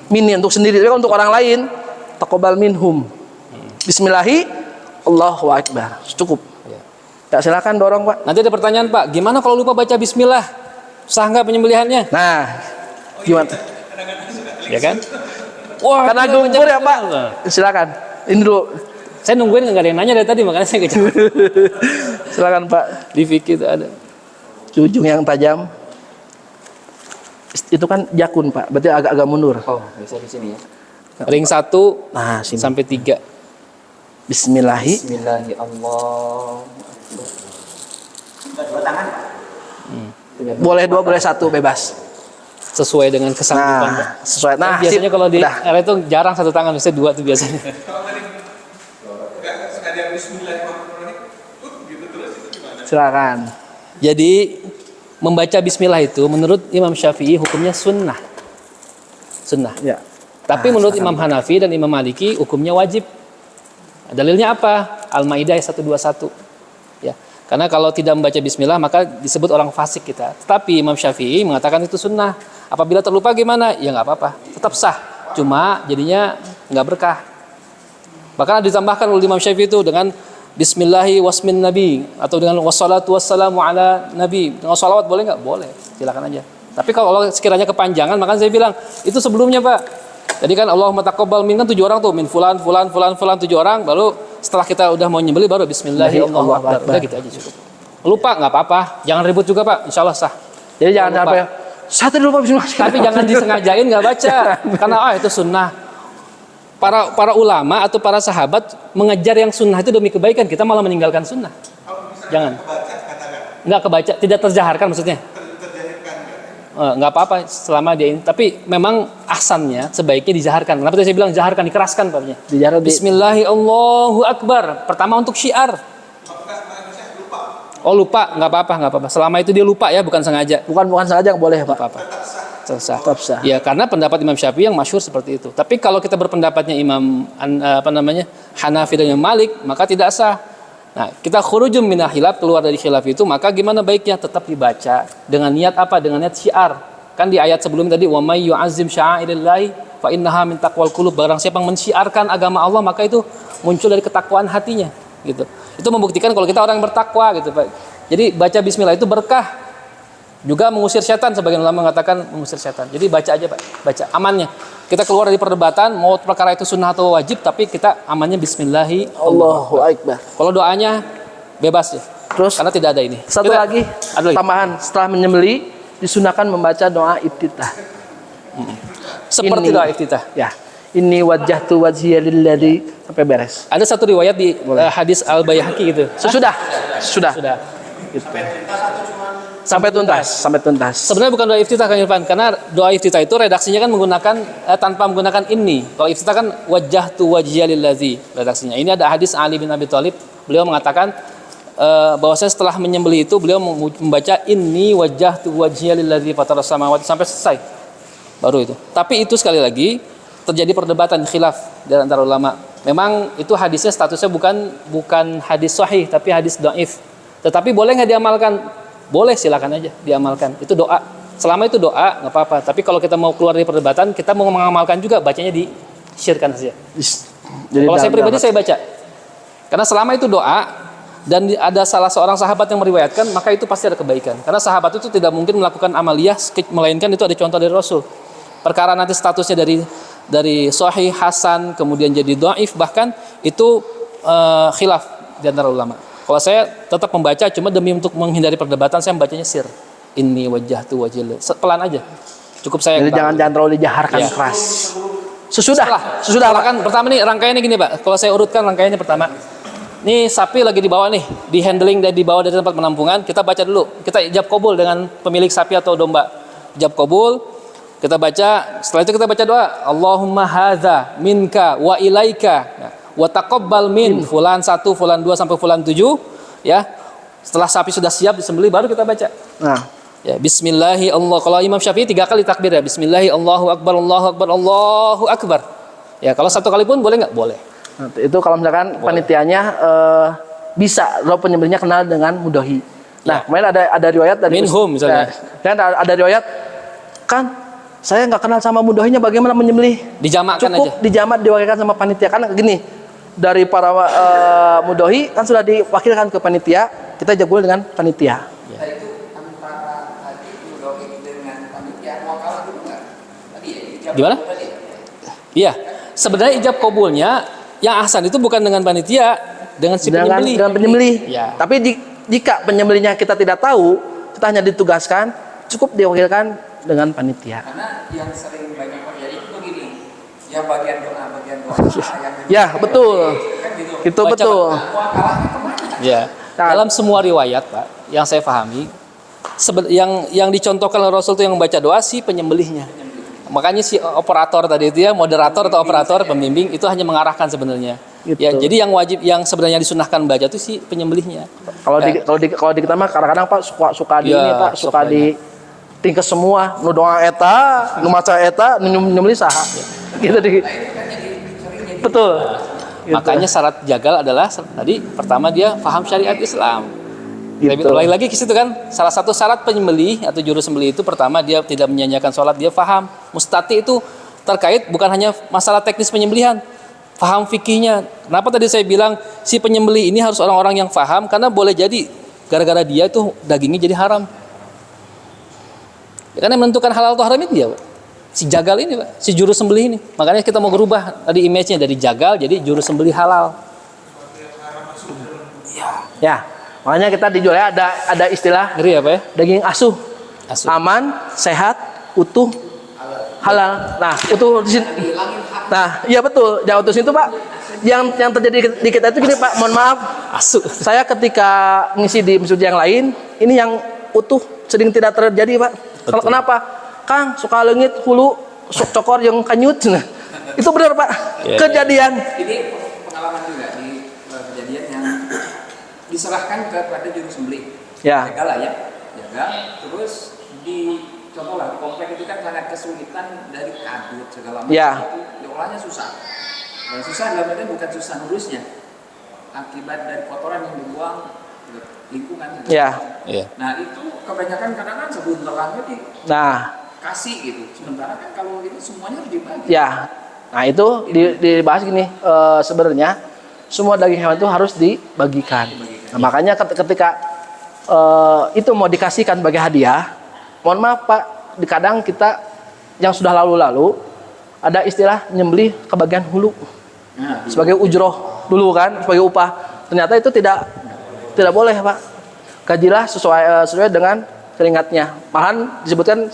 Minni untuk sendiri. Tapi kalau untuk orang lain, taqabbal minhum bismillahi Allahu Akbar. Cukup. Ya, silakan dorong Pak. Nanti ada pertanyaan Pak. Gimana kalau lupa baca Bismillah? Sah nggak penyembelihannya? Nah, gimana? Ya kan? Wah, Karena kita baca gumpur ya Pak. Bismillah. Silakan. Ini dulu. Saya nungguin nggak ada yang nanya dari tadi, makanya saya kejawab. Silakan Pak. Di fikih itu ada. Ujung yang tajam. Itu kan jakun Pak. Berarti agak-agak mundur. Oh, bisa di sini ya. Ring 1 Nah, sini. sampai 3. Bismillahi. Bismillahirrahmanirrahim. Dua tangan. Boleh 2, boleh 1, bebas. Sesuai dengan kesanggupan. Pak. Nah, sesuai. Nah, Biasanya sip. kalau di Udah. RA itu jarang 1 tangan, biasanya 2 tuh biasanya. Enggak sekalian bismillahirrahmanirrahim. Gitu terus itu gimana? Silakan. Jadi membaca bismillah itu menurut Imam Syafi'i hukumnya sunnah. Sunnah. Ya. Tapi menurut Imam Hanafi dan Imam Maliki hukumnya wajib. Dalilnya apa? Al-Maidah 121. Ya. Karena kalau tidak membaca bismillah maka disebut orang fasik kita. Tetapi Imam Syafi'i mengatakan itu sunnah. Apabila terlupa gimana? Ya nggak apa-apa. Tetap sah. Cuma jadinya nggak berkah. Bahkan ditambahkan oleh Imam Syafi'i itu dengan Bismillahi wasmin nabi atau dengan wassalatu wassalamu ala nabi. Dengan sholawat boleh nggak? Boleh. Silakan aja. Tapi kalau sekiranya kepanjangan maka saya bilang itu sebelumnya Pak. Jadi kan Allahumma taqabbal min kan 7 orang tuh, min fulan 7 orang, baru setelah kita udah mau nyembelih baru Bismillahirrahmanirrahim. Udah gitu aja cukup. Lupa nggak apa-apa, jangan ribut juga Pak, insya Allah sah. Jadi jangan Lupa. sampai saya tadi lupa bismillah. Tapi jangan disengajain nggak baca, karena itu sunnah. Para ulama atau para sahabat mengejar yang sunnah itu demi kebaikan, kita malah meninggalkan sunnah. Jangan. Nggak kebaca, tidak terjaharkan maksudnya. Nggak apa-apa selama dia ini. Tapi memang ahsannya sebaiknya dijaharkan. Kenapa tadi saya bilang jaharkan, dikeraskan Pak-nya. Dijaharkan. Bismillahirrahmanirrahim Allahu Akbar. Pertama untuk syiar. Oh lupa, nggak apa-apa. Selama itu dia lupa ya, bukan sengaja. Bukan sengaja yang boleh Pak. Nggak apa-apa. Sah. Tetap sah. Ya karena pendapat Imam Syafi'i yang masyhur seperti itu. Tapi kalau kita berpendapatnya Imam Hanafi dan Imam Malik, maka tidak sah. Nah, kita khurujum minal khilaf, keluar dari khilaf itu, maka gimana baiknya? Tetap dibaca dengan niat apa? Dengan niat syiar. Kan di ayat sebelum tadi wa may yu'azzim sya'airillahi fa innaha min taqwal qulub. Barang siapa yang mensyiarkan agama Allah maka itu muncul dari ketakwaan hatinya gitu. Itu membuktikan kalau kita orang yang bertakwa gitu, Pak. Jadi baca bismillah itu berkah. Juga mengusir setan, sebagian ulama mengatakan mengusir setan. Jadi baca aja, Pak. Baca amannya. Kita keluar dari perdebatan mau perkara itu sunnah atau wajib, tapi kita amannya bismillahi Allahu Akbar. Kalau doanya bebas ya. Terus Karena tidak ada ini. satu Kita- lagi ada lagi. tambahan, setelah menyembeli disunahkan membaca doa iftitah. Seperti Ini. doa iftitah. Ya. Ini wajjahtu wajhiya lilladzi sampai beres. Ada satu riwayat di hadis Al-Baihaqi gitu. Sudah. Sudah. Sampai tuntas. Sebenarnya bukan doa iftitah Kang Irfan, karena doa iftitah itu redaksinya kan menggunakan tanpa menggunakan ini. Kalau iftitah kan wajjahtu wajhiya lillazi redaksinya. Ini ada hadis Ali bin Abi Thalib, beliau mengatakan bahwasanya setelah menyembelih itu beliau membaca inni wajjahtu wajhiya lillazi fatara samawati sampai selesai. Baru itu. Tapi itu sekali lagi terjadi perdebatan khilaf di antara ulama. Memang itu hadisnya statusnya bukan hadis sahih tapi hadis dhaif. Tetapi boleh nggak diamalkan? Boleh, silakan aja diamalkan. Itu doa. Selama itu doa nggak apa-apa. Tapi kalau kita mau keluar dari perdebatan, kita mau mengamalkan juga, bacanya di-syirkan saja. Jadi Kalau saya pribadi dapat. saya baca. Karena selama itu doa dan ada salah seorang sahabat yang meriwayatkan, maka itu pasti ada kebaikan. Karena sahabat itu tidak mungkin melakukan amaliyah melainkan itu ada contoh dari Rasul. Perkara nanti statusnya dari sahih, hasan, kemudian jadi dhaif, bahkan itu khilaf di antara ulama. Kalau saya tetap membaca cuma demi untuk menghindari perdebatan, saya membacanya sir. Inni wajjahtu wajhiya. Pelan aja. Cukup saya Jadi jangan terlalu dijaharkan Iya. keras. Sesudah Setelah kan pertama nih rangkaiannya gini, Pak. Kalau saya urutkan rangkaiannya pertama. Nih sapi lagi dibawa nih, di handling dan dibawa dari tempat penampungan. Kita baca dulu. Kita ijab kabul dengan pemilik sapi atau domba. Ijab kabul. Kita baca. Setelah itu kita baca doa. Allahumma hadza minka wa ilaika. Wa taqabbal min fulan 1, fulan 2 sampai fulan 7. Ya. Setelah sapi sudah siap disembelih baru kita baca. Nah, Ya, bismillahi Allah. Kalau Imam Syafi'i 3 kali takbir ya. Bismillahi Allahu Akbar, Allahu Akbar, Allahu Akbar. Ya, kalau 1 kali pun boleh nggak? Boleh. itu kalau misalkan panitianya bisa roh penyembelihnya kenal dengan mudohi. Nah, kemarin ada riwayat dari Minhum misalnya. Kan ada riwayat kan saya nggak kenal sama mudohinya, bagaimana menyembelih? Dijamakkan aja. Cukup dijamak diwakilkan sama panitia. Karena gini, dari para mudohi kan sudah diwakilkan ke panitia, kita jabul dengan panitia. Itu antara tadi mudohi dengan panitia mau kalah dulu nggak? Tadi ya, ijab Gimana? kabul tadi. Iya. Sebenarnya ijab kabulnya yang ahsan itu bukan dengan panitia, dengan si penyembelih. Dengan penyembelih. Ya. Tapi jika penyembelihnya kita tidak tahu, kita hanya ditugaskan, cukup diwakilkan dengan panitia. Karena yang sering banyak terjadi itu begini, yang bagian doa, yang Ya, betul. kan gitu. Itu Baca, betul. Mau kalahnya kemana? Ya. Nah. Dalam semua riwayat, Pak, yang saya pahami, yang dicontohkan oleh Rasul itu yang membaca doa si penyembelihnya. Makanya si operator tadi itu ya, moderator atau operator pembimbing itu hanya mengarahkan sebenarnya. Gitu. Ya, jadi yang wajib yang sebenarnya disunahkan baca itu si penyembelihnya. Kalau di kita mah kadang-kadang Pak suka di Ya, ini Pak, suka sok di tingkes semua, nu doa eta, nu maca eta, nu nyembelih saha. Gitu di. Betul. Gitu. Makanya syarat jagal adalah tadi pertama dia paham syariat Islam. Gitu. Lagi-lagi ke situ kan, salah satu syarat penyembelih atau juru sembelih itu pertama dia tidak menyanyiakan sholat, dia paham. Mustati itu terkait bukan hanya masalah teknis penyembelihan, paham fikihnya. Kenapa tadi saya bilang si penyembelih ini harus orang-orang yang paham, karena boleh jadi gara-gara dia itu dagingnya jadi haram. Ya, karena yang menentukan halal atau haram itu dia, Pak. Si jagal ini, Pak, si juru sembelih ini. Makanya kita mau berubah tadi image-nya dari jagal jadi juru sembelih halal. Ya. Makanya kita di Julia ada istilah Ngeri apa ya? daging asuh. Asuh. Aman, sehat, utuh, halal. Nah, utuh di sini. Nah, iya betul. Yang utuh itu, Pak. Yang terjadi di kita itu gini, Pak. Mohon maaf. Asuh. Saya ketika ngisi di masjid yang lain, ini yang utuh sering tidak terjadi, Pak. Kalau Betul. kenapa? Kang suka leungit hulu sok cokor yang kanyut. Nah, itu benar, Pak. Iya, Kejadian. Ini pengalaman juga di kejadian yang diserahkan kepada juru sembelih. Ya. Jaga lah ya, jaga. Terus contoh lah, komplek itu kan sangat kesulitan dari kadut segala macam Ya. itu diolahnya susah. Dan susah dalam artian bukan susah ngurusnya, akibat dari kotoran yang dibuang ke lingkungan. Ya. Iya. Nah itu kebanyakan kadang-kadang sebuntelan jadi Nah, kasih gitu. Sementara kan kalau itu semuanya harus dibagi. Ya, nah itu dibahas gini, sebenarnya semua daging hewan itu harus dibagikan. Nah, makanya ketika itu mau dikasihkan sebagai hadiah, mohon maaf Pak, kadang kita yang sudah lalu-lalu ada istilah nyembelih ke bagian hulu sebagai ujroh dulu kan, sebagai upah. Ternyata itu tidak boleh Pak. Gajilah sesuai dengan keringatnya. Malahan disebutkan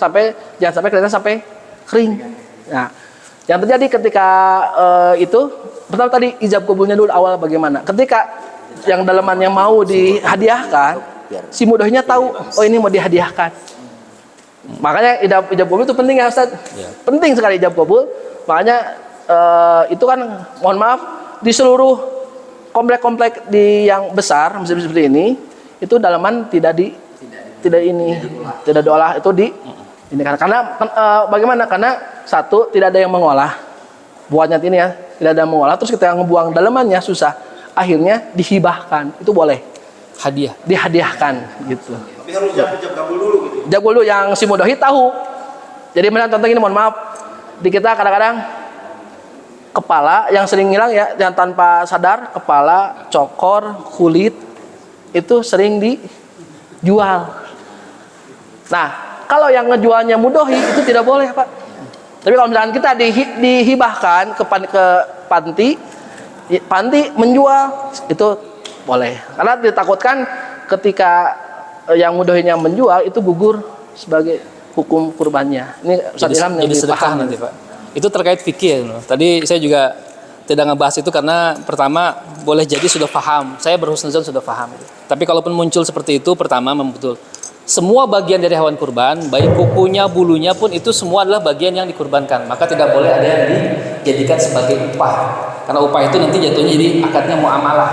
jangan sampai kelihatan sampai kering. Nah, yang terjadi ketika itu pertama tadi ijab kabulnya dulu awal bagaimana. Ketika yang dalamannya mau dihadiahkan, si mudohnya tahu, oh ini mau dihadiahkan. Makanya ijab kabul itu penting ya Ustaz. Penting sekali ijab kabul. Makanya itu kan mohon maaf di seluruh komplek-komplek yang besar seperti ini itu dalaman tidak diolah itu ini karena bagaimana? Karena satu tidak ada yang mengolah buahnya ini ya, tidak ada yang mengolah, terus kita ngebuang dalamannya susah, akhirnya dihibahkan, itu boleh dihadiahkan gitu. Tapi harus jab kabul dulu gitu. Jab kabul yang si mudohi tahu. Jadi contoh ini mohon maaf di kita kadang-kadang kepala yang sering hilang ya, yang tanpa sadar kepala, cokor, kulit itu sering dijual. Nah, kalau yang ngejualnya mudohi itu tidak boleh Pak. Tapi kalau misalkan kita dihibahkan ke panti menjual itu boleh. Karena ditakutkan ketika yang mudohinya menjual itu gugur sebagai hukum kurbannya. Ini Ustaz Ilham yang jadi sedekah dipahami. nanti Pak. Itu terkait fikih ya. Tadi saya juga tidak ngebahas itu karena pertama boleh jadi sudah paham. Saya berhusnuzon sudah paham. Tapi kalaupun muncul seperti itu, pertama betul. Semua bagian dari hewan kurban, baik kukunya, bulunya pun itu semua adalah bagian yang dikurbankan. Maka tidak boleh ada yang dijadikan sebagai upah. Karena upah itu nanti jatuhnya jadi akadnya muamalah.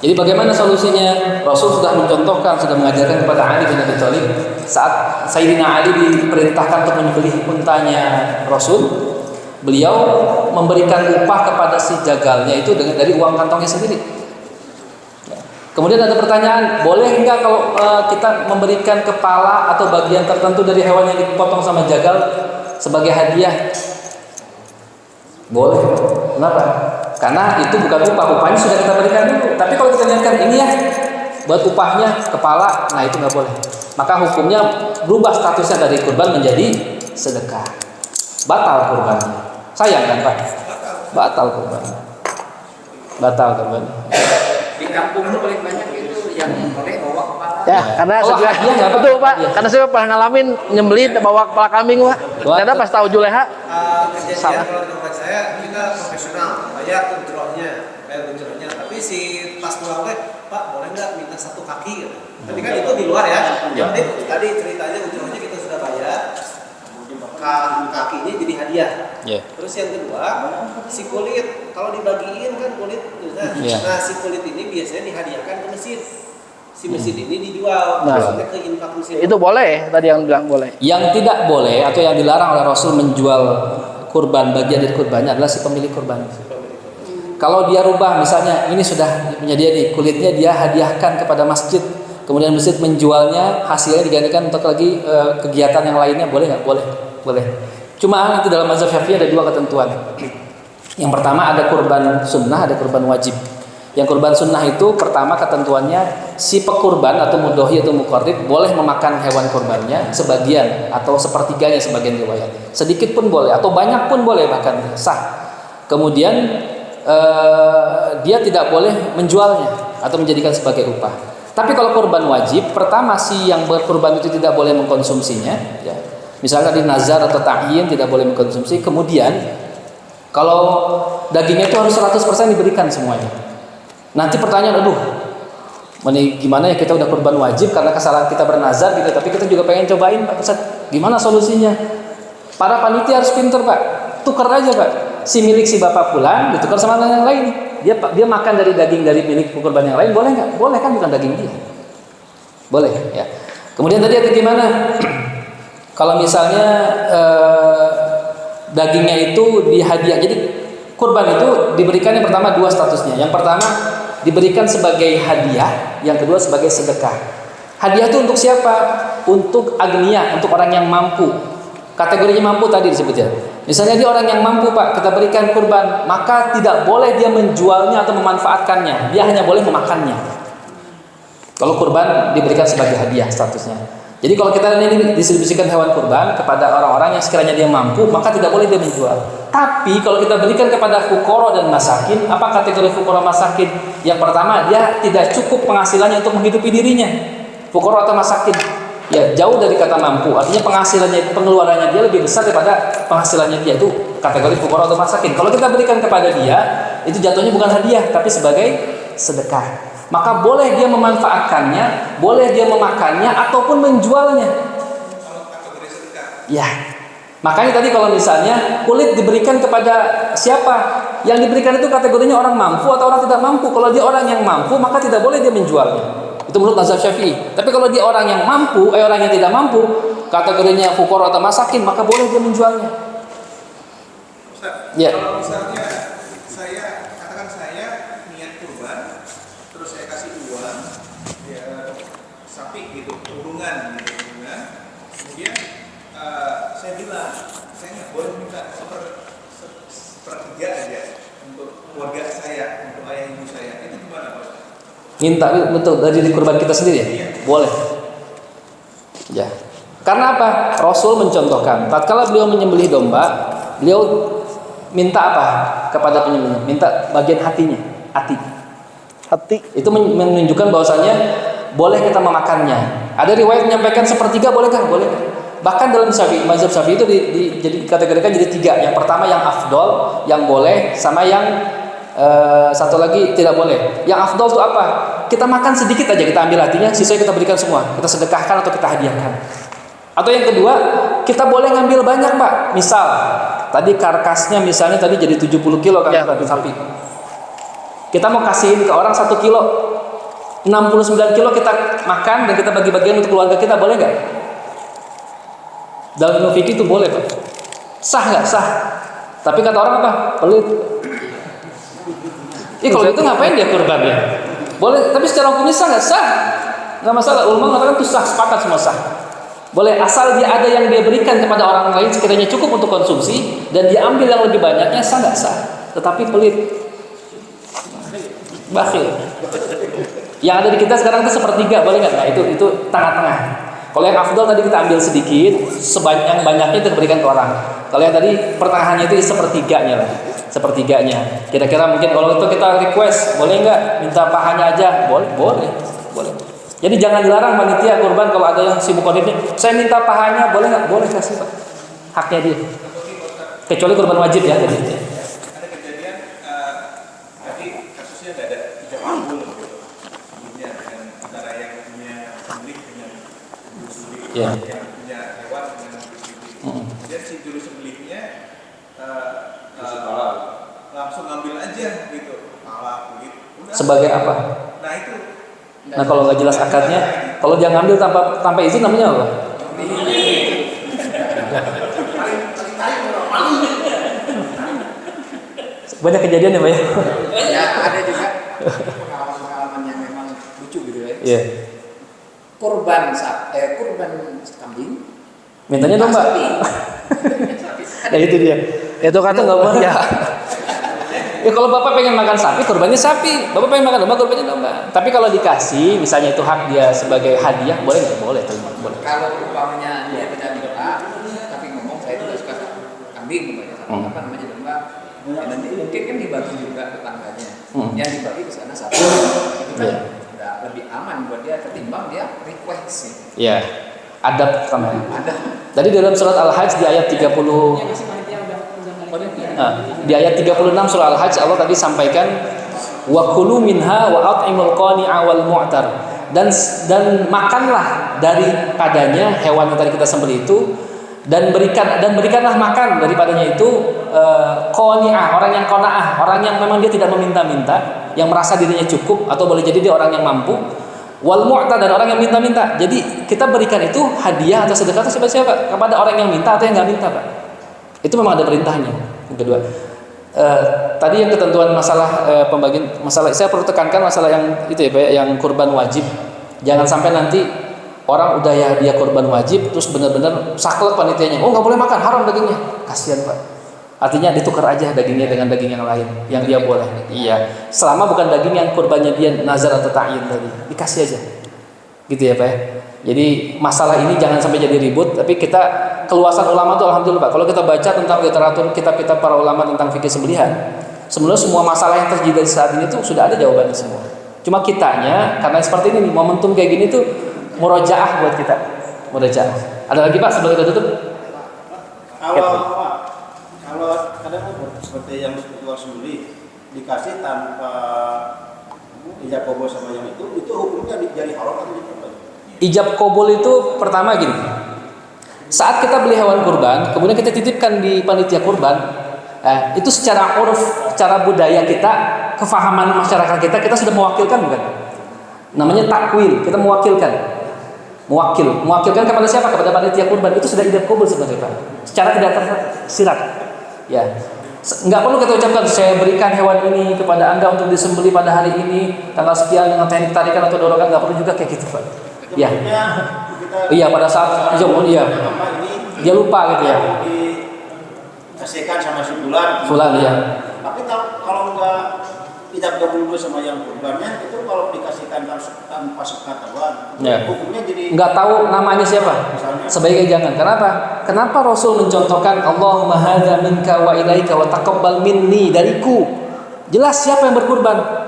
Jadi bagaimana solusinya? Rasul sudah mencontohkan, sudah mengajarkan kepada Ali bin Abi Thalib saat Sayyidina Ali diperintahkan untuk menyembelih untanya Rasul, beliau memberikan upah kepada si jagalnya itu dari uang kantongnya sendiri. Kemudian ada pertanyaan, boleh enggak kalau kita memberikan kepala atau bagian tertentu dari hewan yang dipotong sama jagal sebagai hadiah? Boleh. Kenapa? Karena itu bukan upah, upahnya sudah kita berikan dulu. Tapi kalau kita lihatkan ini ya, buat upahnya kepala, nah itu nggak boleh. Maka hukumnya berubah statusnya dari kurban menjadi sedekah. Batal kurbannya. Sayang kan Pak? Batal kurbannya. Batal kurbannya. Di kampung itu paling banyak itu yang boleh bawa kepala. Ya, karena Oh, saya hadiah nggak, Pak? betul Pak. Iya. Karena saya pernah ngalamin nyembelih bawa kepala kambing Pak. Ternyata pas tahu Juleha Kejadian salah. kalau di tempat saya kita profesional bayar unjurnya, tapi si pas pulang teh Pak boleh nggak minta satu kaki gitu. Tapi kan itu di luar ya. Tadi ceritanya unjurnya kita sudah bayar, kakinya jadi hadiah. Yeah. Terus yang kedua si kulit, kalau dibagiin kan kulit, nah si kulit ini biasanya dihadiahkan ke masjid. Si masjid ini dijual, Nah. maksudnya ke infak masjid. Itu boleh tadi yang bilang boleh. Yang tidak boleh atau yang dilarang oleh Rasul menjual kurban, bagian dari kurbannya adalah si pemilik kurban. Kalau dia rubah, misalnya ini sudah punya dia nih, kulitnya dia hadiahkan kepada masjid, kemudian masjid menjualnya, hasilnya digantikan untuk lagi kegiatan yang lainnya, boleh nggak? Boleh, boleh. Cuma nanti dalam mazhab Syafi'i ada dua ketentuan. Yang pertama ada kurban sunnah, ada kurban wajib. Yang kurban sunnah itu pertama ketentuannya si pekurban atau mudhohi atau muqarrib boleh memakan hewan kurbannya sebagian atau sepertiganya sebagian riwayat. Sedikit pun boleh atau banyak pun boleh, bahkan sah. Kemudian dia tidak boleh menjualnya atau menjadikan sebagai upah. Tapi kalau kurban wajib, pertama si yang berkurban itu tidak boleh mengkonsumsinya, ya. Misalnya di nazar atau ta'yin tidak boleh mengkonsumsi. Kemudian kalau dagingnya itu harus 100% diberikan semuanya. Nanti pertanyaan, aduh, gimana ya, kita udah kurban wajib karena kesalahan kita bernazar gitu, tapi kita juga pengen cobain Pak Ustaz, gimana solusinya? Para panitia harus pinter Pak, tukar aja Pak, si milik si bapak pulang ditukar sama yang lain, dia makan dari daging dari milik kurban yang lain, boleh nggak? Boleh kan, bukan daging dia, boleh ya. Kemudian tadi ada gimana? Kalau misalnya dagingnya itu dihadiah, jadi kurban itu diberikan yang pertama dua statusnya. Yang pertama diberikan sebagai hadiah, yang kedua sebagai sedekah. Hadiah itu untuk siapa? Untuk agnia, untuk orang yang mampu. kategorinya mampu tadi disebut ya. Misalnya dia orang yang mampu Pak, kita berikan kurban, maka tidak boleh dia menjualnya atau memanfaatkannya, dia hanya boleh memakannya. Kalau kurban diberikan sebagai hadiah statusnya. Jadi kalau kita ini distribusikan hewan kurban kepada orang-orang yang sekiranya dia mampu, maka tidak boleh dia menjual. Tapi kalau kita berikan kepada fukoro dan masakin, apa kategori fukoro masakin? Yang pertama, dia tidak cukup penghasilannya untuk menghidupi dirinya. Fukoro atau masakin, ya jauh dari kata mampu. Artinya penghasilannya, pengeluarannya dia lebih besar daripada penghasilannya dia, itu kategori fukoro atau masakin. Kalau kita berikan kepada dia, itu jatuhnya bukan hadiah, tapi sebagai sedekah. Maka boleh dia memanfaatkannya, boleh dia memakannya ataupun menjualnya. Ya. Makanya tadi kalau misalnya kulit diberikan kepada siapa? Yang diberikan itu kategorinya orang mampu atau orang tidak mampu. Kalau dia orang yang mampu, maka tidak boleh dia menjualnya. Itu menurut mazhab Syafi'i. Tapi kalau dia orang yang mampu, orang yang tidak mampu, kategorinya fuqara atau masakin, maka boleh dia menjualnya. Ustaz, Ya. kalau misalnya katakan saya niat kurban, terus saya kasih uang, ya sapi gitu, urungan gitu, kemudian saya bilang saya nggak boleh minta sepertiga aja untuk keluarga saya, untuk ayah ibu saya, itu gimana Pak? Minta betul dari kurban kita sendiri ya? Boleh. Ya. Karena apa? Rasul mencontohkan, tatkala beliau menyembelih domba, beliau minta apa kepada penyembelihnya? Minta bagian hatinya, hati. Itu menunjukkan bahwasanya boleh kita memakannya. Ada riwayat menyampaikan sepertiga bolehkah? Boleh. Bahkan dalam mazhab Syafi'i itu jadi kategorikan jadi 3. Yang pertama yang afdol, yang boleh, sama yang satu lagi tidak boleh. Yang afdol itu apa? Kita makan sedikit aja, kita ambil hatinya, sisanya kita berikan semua, kita sedekahkan atau kita hadiahkan. Atau yang kedua, kita boleh ngambil banyak Pak. Misal tadi karkasnya misalnya tadi jadi 70 kilo kan, sapi. Kita mau kasihin ke orang 1 kilo, 69 kilo kita makan dan kita bagi-bagian untuk keluarga kita, boleh nggak? Dalam ilmu fikih itu boleh Pak. Sah nggak? Sah. Tapi kata orang apa? Pelit. Kalau itu ngapain dia kurban ya? Boleh, tapi secara hukumnya sah nggak? Sah. Nggak masalah. Ulama mengatakan itu sah, sepakat semua sah. Boleh, asal dia ada yang dia berikan kepada orang lain sekiranya cukup untuk konsumsi dan dia ambil yang lebih banyaknya, sah nggak? Sah. Tetapi pelit, bakhil. Yang ada di kita sekarang itu sepertiga, boleh nggak? Nah, itu tengah-tengah. Kalau yang afdal tadi kita ambil sedikit, sebanyak banyaknya kita berikan ke orang. Kalau yang tadi pertengahannya itu sepertiganya lah, sepertiganya. Kira-kira mungkin kalau itu kita request, boleh nggak minta pahanya aja? Boleh. Jadi jangan dilarang panitia kurban kalau ada yang sibuk kodenya, saya minta pahanya, boleh nggak? Boleh, kasih Pak, haknya dia. Kecuali kurban wajib ya. Jadi. Ada kejadian tadi kasusnya ada ijab kabul gitu. Dengan antara yang punya pemilik dengan juru sembelih, Ya. yang punya hewan dengan juru sembelih. Kemudian si juru sembelihnya langsung ngambil aja gitu, pala kulit. Udah. Sebagai apa? Nah itu. Nah kalau nggak jelas akadnya, kalau dia ngambil tanpa izin namanya apa? Banyak kejadian ya Pak ya? Ya ada juga pengalaman-pengalaman yang memang lucu gitu ya. Iya. Kurban kambing. Mintanya domba. Sapi. Nah itu dia. Itu kan Itu nggak boleh. Ya kalau bapak pengen makan sapi, kurbannya sapi. Bapak pengen makan domba, kurbannya domba. Tapi kalau dikasih, misalnya itu hak dia sebagai hadiah, boleh nggak? Boleh, boleh. Kalau umpamanya dia tidak minta, tapi ngomong saya tidak suka kambing, apa namanya domba. Ya, nanti mungkin kan dibagi juga tetangganya. Yang dibagi ke sana sapi. Itu kan udah lebih aman buat dia ketimbang dia request sih. Iya. Adab sama. Ada. Tadi dalam surat Al-Hajj di ayat 30. Di ayat 36 surah Al-Hajj Allah tadi sampaikan wa kulu minha wa at'imul qani'a wal mu'tar, dan makanlah daripadanya hewan yang tadi kita sembelih itu, dan berikanlah makan daripadanya itu qani'ah, orang yang qanaah, orang yang memang dia tidak meminta-minta, yang merasa dirinya cukup, atau boleh jadi dia orang yang mampu, wal mu'tar, dan orang yang minta-minta. Jadi kita berikan itu hadiah atau sedekah atau siapa? Kepada orang yang minta atau yang nggak minta Pak. Itu memang ada perintahnya. Yang kedua, tadi yang ketentuan masalah pembagian, masalah saya perlu tekankan masalah yang itu ya Pak, yang kurban wajib. Jangan sampai nanti Orang udah ya dia korban wajib, terus benar-benar saklek panitianya, oh nggak boleh makan, haram dagingnya. Kasihan Pak. Artinya ditukar aja dagingnya dengan daging yang lain, yang dia boleh. Iya, selama bukan daging yang korbannya dia nazar atau ta'yin tadi, dikasih aja. Gitu ya Pak ya. Jadi masalah ini jangan sampai jadi ribut, tapi kita keluasan ulama tuh alhamdulillah Pak. Kalau kita baca tentang literatur kitab-kitab para ulama tentang fikih sembelihan, sebenarnya semua masalah yang terjadi saat ini tuh sudah ada jawabannya semua. Cuma kitanya karena seperti ini nih, momentum kayak gini tuh murojaah buat kita. Murojaah. Ada lagi Pak sebelum kita tutup? Kalau kadang seperti yang keluar sembeli dikasih tanpa ijab kabul sama yang itu hukumnya jadi haram atau tidak? Ijab kabul itu pertama gini. Saat kita beli hewan kurban, kemudian kita titipkan di panitia kurban, itu secara uruf, secara budaya kita, kefahaman masyarakat kita sudah mewakilkan bukan? Namanya takwil, kita mewakilkan. Mewakilkan kepada siapa? Kepada panitia kurban. Itu sudah ijab kabul sebenarnya Pak. Secara tidak tersirat. Ya. Enggak perlu kita ucapkan saya berikan hewan ini kepada Anda untuk disembeli pada hari ini tanggal sekian dengan teknik tarikan atau dorongan, enggak perlu juga kayak gitu Pak. Ya. Iya pada saat iya. Dia lupa gitu ya. Dikasihkan sama si Fulan iya. Tapi kalau enggak tidak gabung sama yang kurbannya itu kalau dikasihkan tanpa sepengetahuan ya. Hukumnya jadi nggak tahu namanya siapa sebaiknya jangan. Kenapa Rasul mencontohkan Allahumma hadza minka wa ilaika wa taqabbal minni, dariku. Jelas siapa yang berkurban.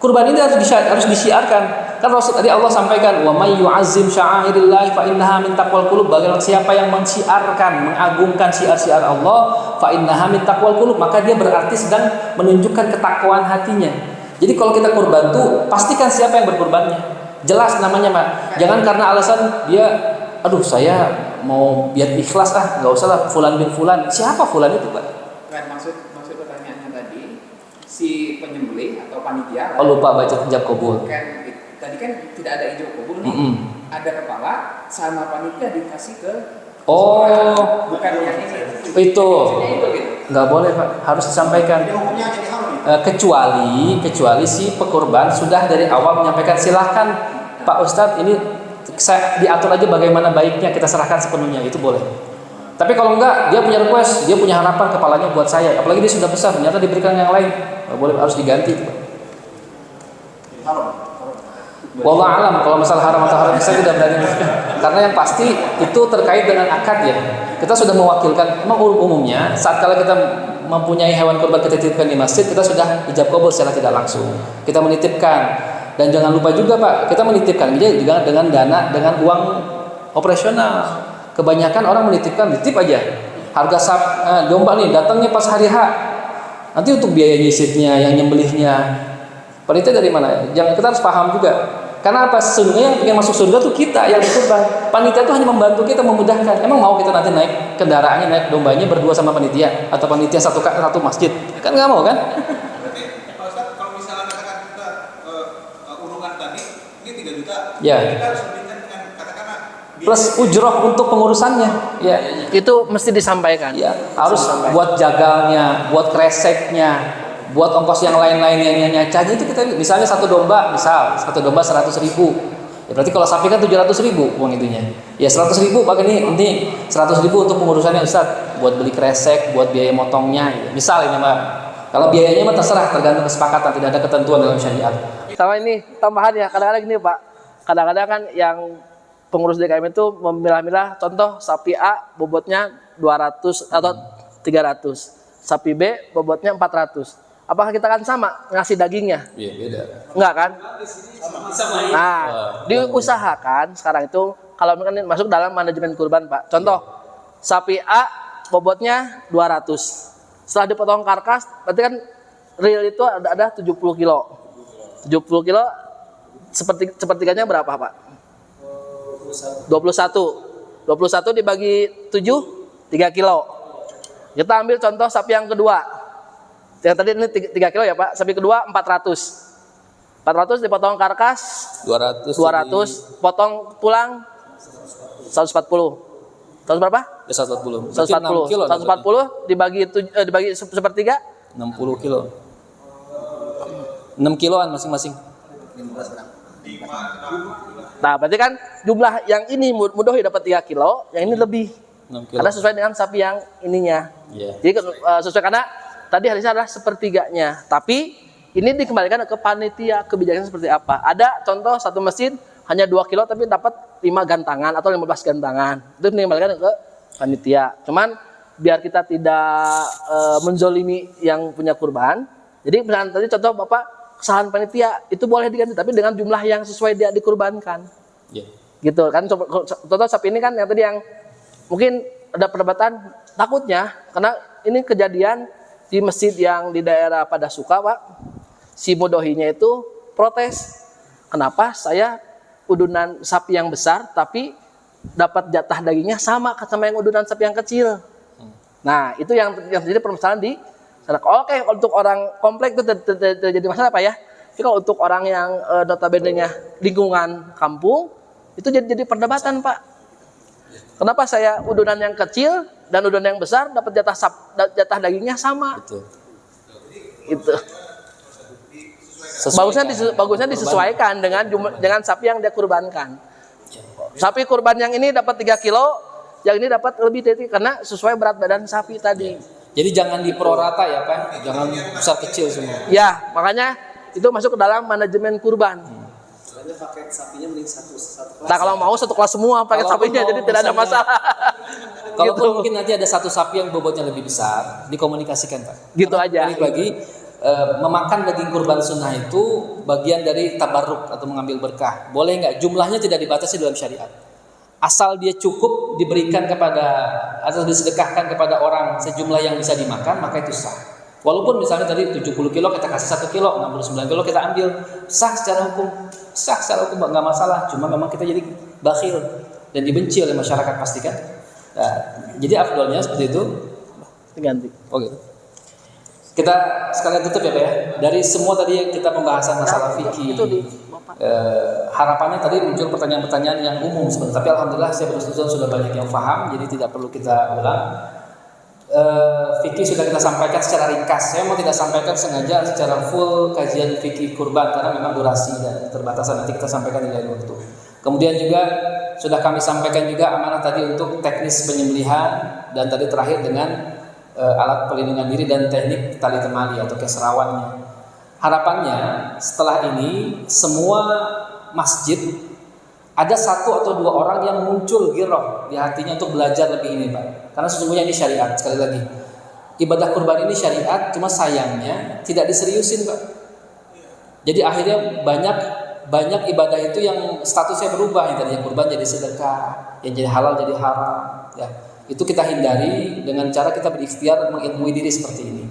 Kurban ini harus disiarkan. Kan Rasul tadi Allah sampaikan wa may yu'azzim sya'airillahi fa innaha min taqwal qulub. Bagaimana siapa yang mensiarkan, mengagungkan syiar-syiar Allah, fa innaha min taqwal qulub, maka dia berarti sedang menunjukkan ketakwaan hatinya. Jadi kalau kita kurban tuh pastikan siapa yang berkurbannya. Jelas namanya Pak. Jangan karena alasan dia aduh saya mau biar ikhlas enggak usah lah fulan bin fulan. Siapa fulan itu Pak? Kan maksud pertanyaannya tadi si penyembelih atau panitia. Oh lupa baca ijab kabul. Kan tadi kan tidak ada ijab kabul nih. Ada kepala sama panitia dikasih ke bukan yang ini. Itu. Gitu. Nggak boleh Pak, harus disampaikan. Kecuali si pekurban sudah dari awal menyampaikan silahkan Pak Ustadz ini saya diatur aja bagaimana baiknya, kita serahkan sepenuhnya, itu boleh. Tapi kalau enggak, dia punya request, dia punya harapan kepalanya buat saya, apalagi dia sudah besar, ternyata diberikan yang lain, nggak boleh, harus diganti. Wallah alam kalau masalah haram atau haram saya tidak berani, karena yang pasti itu terkait dengan akad ya. Kita sudah mewakilkan. Emang umumnya saat kalau kita mempunyai hewan kurban kita titipkan di masjid, kita sudah ijab kabul secara tidak langsung. Kita menitipkan, dan jangan lupa juga Pak, kita menitipkan juga dengan dana, dengan uang operasional. Kebanyakan orang menitipkan, titip aja. Harga domba nih datangnya pas hari H. Nanti untuk biaya nyisitnya, yang nyembelihnya, panitia dari mana? Jangan, kita harus paham juga. Karena apa? Sesungguhnya yang ingin masuk surga tuh kita yang dikurban. Panitia itu hanya membantu kita, memudahkan. Emang mau kita nanti naik kendaraannya, naik dombanya berdua sama panitia, atau panitia satu masjid? Kan nggak mau kan? Berarti Pak Ustadz kalau misalnya katakan kita urungan tadi ini 3 juta, ya. Kita harus lebihkan dengan katakanlah plus ujroh untuk pengurusannya. Ya. Itu mesti disampaikan. Ya, harus buat jagalnya, buat kreseknya, buat ongkos yang lain-lain yang nyacanya itu kita misalnya satu domba 100.000. Ya berarti kalau sapi kan 700.000 uang itunya. Ya 100.000 pakai ini 100.000 untuk pengurusannya Ustaz, buat beli kresek, buat biaya motongnya. Ya. Misal ini Pak. Kalau biayanya mah terserah, tergantung kesepakatan, tidak ada ketentuan dalam syariat. Sama ini tambahan ya, kadang-kadang gini Pak. Kadang-kadang kan yang pengurus DKM itu memilah-milah, contoh sapi A bobotnya 200 atau 300. Sapi B bobotnya 400. Apakah kita akan sama ngasih dagingnya? Iya, beda. Enggak kan? Nah, diusahakan sekarang itu kalau misalkan masuk dalam manajemen kurban Pak. Contoh, sapi A bobotnya 200. Setelah dipotong karkas, berarti kan real itu ada 70 kilo. 70 kilo sepertiganya berapa Pak? 21. 21 dibagi 7, 3 kilo. Kita ambil contoh sapi yang kedua. Yang tadi ini 3 kilo ya Pak, sapi kedua 400. 400 dipotong karkas 200 potong tulang 140. 100 berapa? Ya 140. 140. Kilo, 140 dibagi sepertiga 60 kilo. 6 kiloan masing-masing. Nah, berarti kan jumlah yang ini mudohi dapat 3 kilo, yang ini lebih. 6 kilo. Karena sesuai dengan sapi yang ininya. Iya. Jadi sesuai karena tadi hadisnya adalah sepertiganya. Tapi ini dikembalikan ke panitia kebijakan seperti apa. Ada contoh satu mesin hanya 2 kilo tapi dapat 5 gantangan atau 15 gantangan. Itu dikembalikan ke panitia. Cuman biar kita tidak menzolimi yang punya kurban. Jadi misalnya tadi contoh Bapak kesalahan panitia itu boleh diganti tapi dengan jumlah yang sesuai dia dikurbankan. Iya. Gitu kan contoh sapi ini kan yang tadi yang mungkin ada perdebatan takutnya karena ini kejadian di masjid yang di daerah Padasuka Pak, si mudohinya itu protes, kenapa saya udunan sapi yang besar tapi dapat jatah dagingnya sama yang udunan sapi yang kecil. Nah itu yang terjadi permasalahan di sana. Oke, untuk orang komplek itu terjadi masalah Pak ya. Tapi kalau untuk orang yang notabene-nya lingkungan kampung itu jadi perdebatan Pak. Kenapa saya udunan yang kecil dan udunan yang besar dapat jatah dagingnya sama? Betul. Itu. Bagusnya disesuaikan dengan sapi yang dia kurbankan. Sapi kurban yang ini dapat 3 kilo, yang ini dapat lebih dari karena sesuai berat badan sapi tadi. Jadi jangan diprorata ya Pak, jangan besar kecil semua. Ya, makanya itu masuk ke dalam manajemen kurban. Soalnya paket sapinya mending satu kelas. Nah kalau mau satu kelas semua pakai Kalaupun sapinya mau jadi tidak ada misalnya- masalah. Kalaupun Gitu. mungkin nanti ada satu sapi yang bobotnya lebih besar, dikomunikasikan Pak. Gitu Karena aja. balik lagi, memakan daging kurban sunnah itu bagian dari tabarruk atau mengambil berkah. Boleh nggak? Jumlahnya tidak dibatasi dalam syariat. Asal dia cukup diberikan kepada atau disedekahkan kepada orang sejumlah yang bisa dimakan, maka itu sah. Walaupun misalnya tadi 70 kilo kita kasih 1 kilo, 69 kilo kita ambil, sah secara hukum nggak masalah. Cuma memang kita jadi bakhil dan dibenci oleh masyarakat pasti kan. Nah, jadi afdolnya seperti itu. Diganti. Oh gitu. Kita sekalian tutup ya Pak ya. Dari semua tadi yang kita pembahasan masalah fikih, Itu di harapannya tadi muncul pertanyaan-pertanyaan yang umum sebenarnya. Tapi alhamdulillah saya bersetujuan sudah banyak yang paham, jadi tidak perlu kita ulang. Fikih sudah kita sampaikan secara ringkas. Saya mau tidak sampaikan sengaja secara full kajian fikih kurban karena memang durasi dan keterbatasan, nanti kita sampaikan di lain waktu. Kemudian juga sudah kami sampaikan juga amanah tadi untuk teknis penyembelihan dan tadi terakhir dengan alat pelindungan diri dan teknik tali temali atau keserawannya. Harapannya setelah ini semua masjid ada 1 atau 2 orang yang muncul ghirah di hatinya untuk belajar lebih ini Pak. Karena sesungguhnya ini syariat, sekali lagi. Ibadah kurban ini syariat, cuma sayangnya tidak diseriusin Pak. Jadi akhirnya banyak ibadah itu yang statusnya berubah, yang tadinya kurban jadi sedekah, yang jadi halal jadi haram. Ya, itu kita hindari dengan cara kita berikhtiar mengilmui diri seperti ini.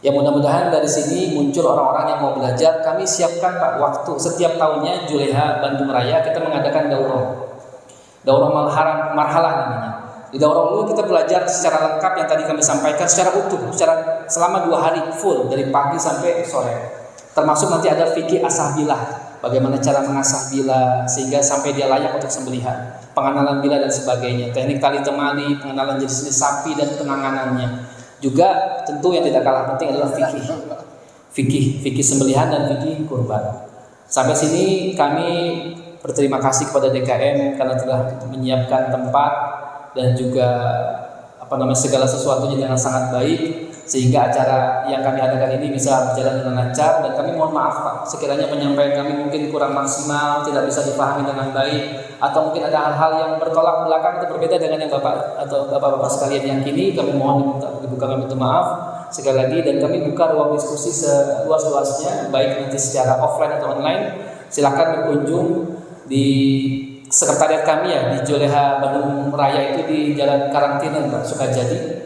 Ya mudah-mudahan dari sini muncul orang-orang yang mau belajar. Kami siapkan Pak waktu setiap tahunnya Juleha Bandung Raya kita mengadakan daurah marhalah namanya. Di daurah dulu kita belajar secara lengkap yang tadi kami sampaikan secara utuh, secara selama 2 hari full dari pagi sampai sore. Termasuk nanti ada fikih asah-bilah, bagaimana cara mengasah bila sehingga sampai dia layak untuk sembelihan, pengenalan bila dan sebagainya, teknik tali temali, pengenalan jenis-jenis sapi dan penanganannya. Juga tentu yang tidak kalah penting adalah fikih sembelihan dan fikih kurban. Sampai sini kami berterima kasih kepada DKM karena telah menyiapkan tempat dan juga segala sesuatunya dengan sangat baik sehingga acara yang kami adakan ini bisa berjalan dengan lancar. Dan kami mohon maaf Pak sekiranya penyampaian kami mungkin kurang maksimal, tidak bisa dipahami dengan baik, atau mungkin ada hal-hal yang bertolak belakang atau berbeda dengan yang Bapak atau Bapak-bapak sekalian yakini. Kami mohon dibuka, kami minta maaf sekali lagi, dan kami buka ruang diskusi seluas-luasnya baik nanti secara offline atau online. Silakan berkunjung di sekretariat kami ya di Juleha Bandung Raya itu di Jalan Karangtinen Pak, Sukajadi.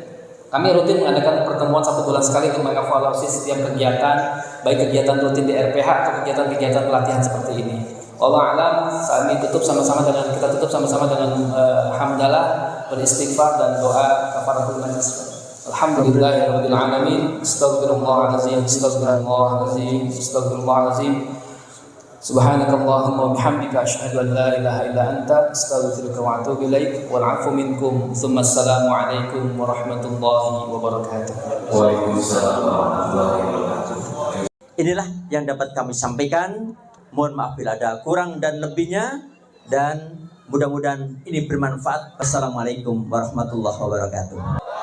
Kami rutin mengadakan pertemuan 1 bulan sekali untuk mengevaluasi setiap kegiatan, baik kegiatan rutin di RPH atau kegiatan-kegiatan pelatihan seperti ini. Allah alam, saat ini kita tutup sama-sama dengan hamdalah, beristighfar dan doa kafaratul majlis. Alhamdulillahirabbil alamin. Astaghfirullahalazim. Subhanakallahumma wa bihamdika asyhadu an la ilaha illa anta astaghfiruka wa atubu ilaik. Wal 'afwu minkum. Tsumma assalamu alaikum warahmatullahi wabarakatuh. Waalaikumsalam warahmatullahi wabarakatuh. Inilah yang dapat kami sampaikan. Mohon maaf bila ada kurang dan lebihnya. dan mudah-mudahan ini bermanfaat. Assalamualaikum warahmatullahi wabarakatuh.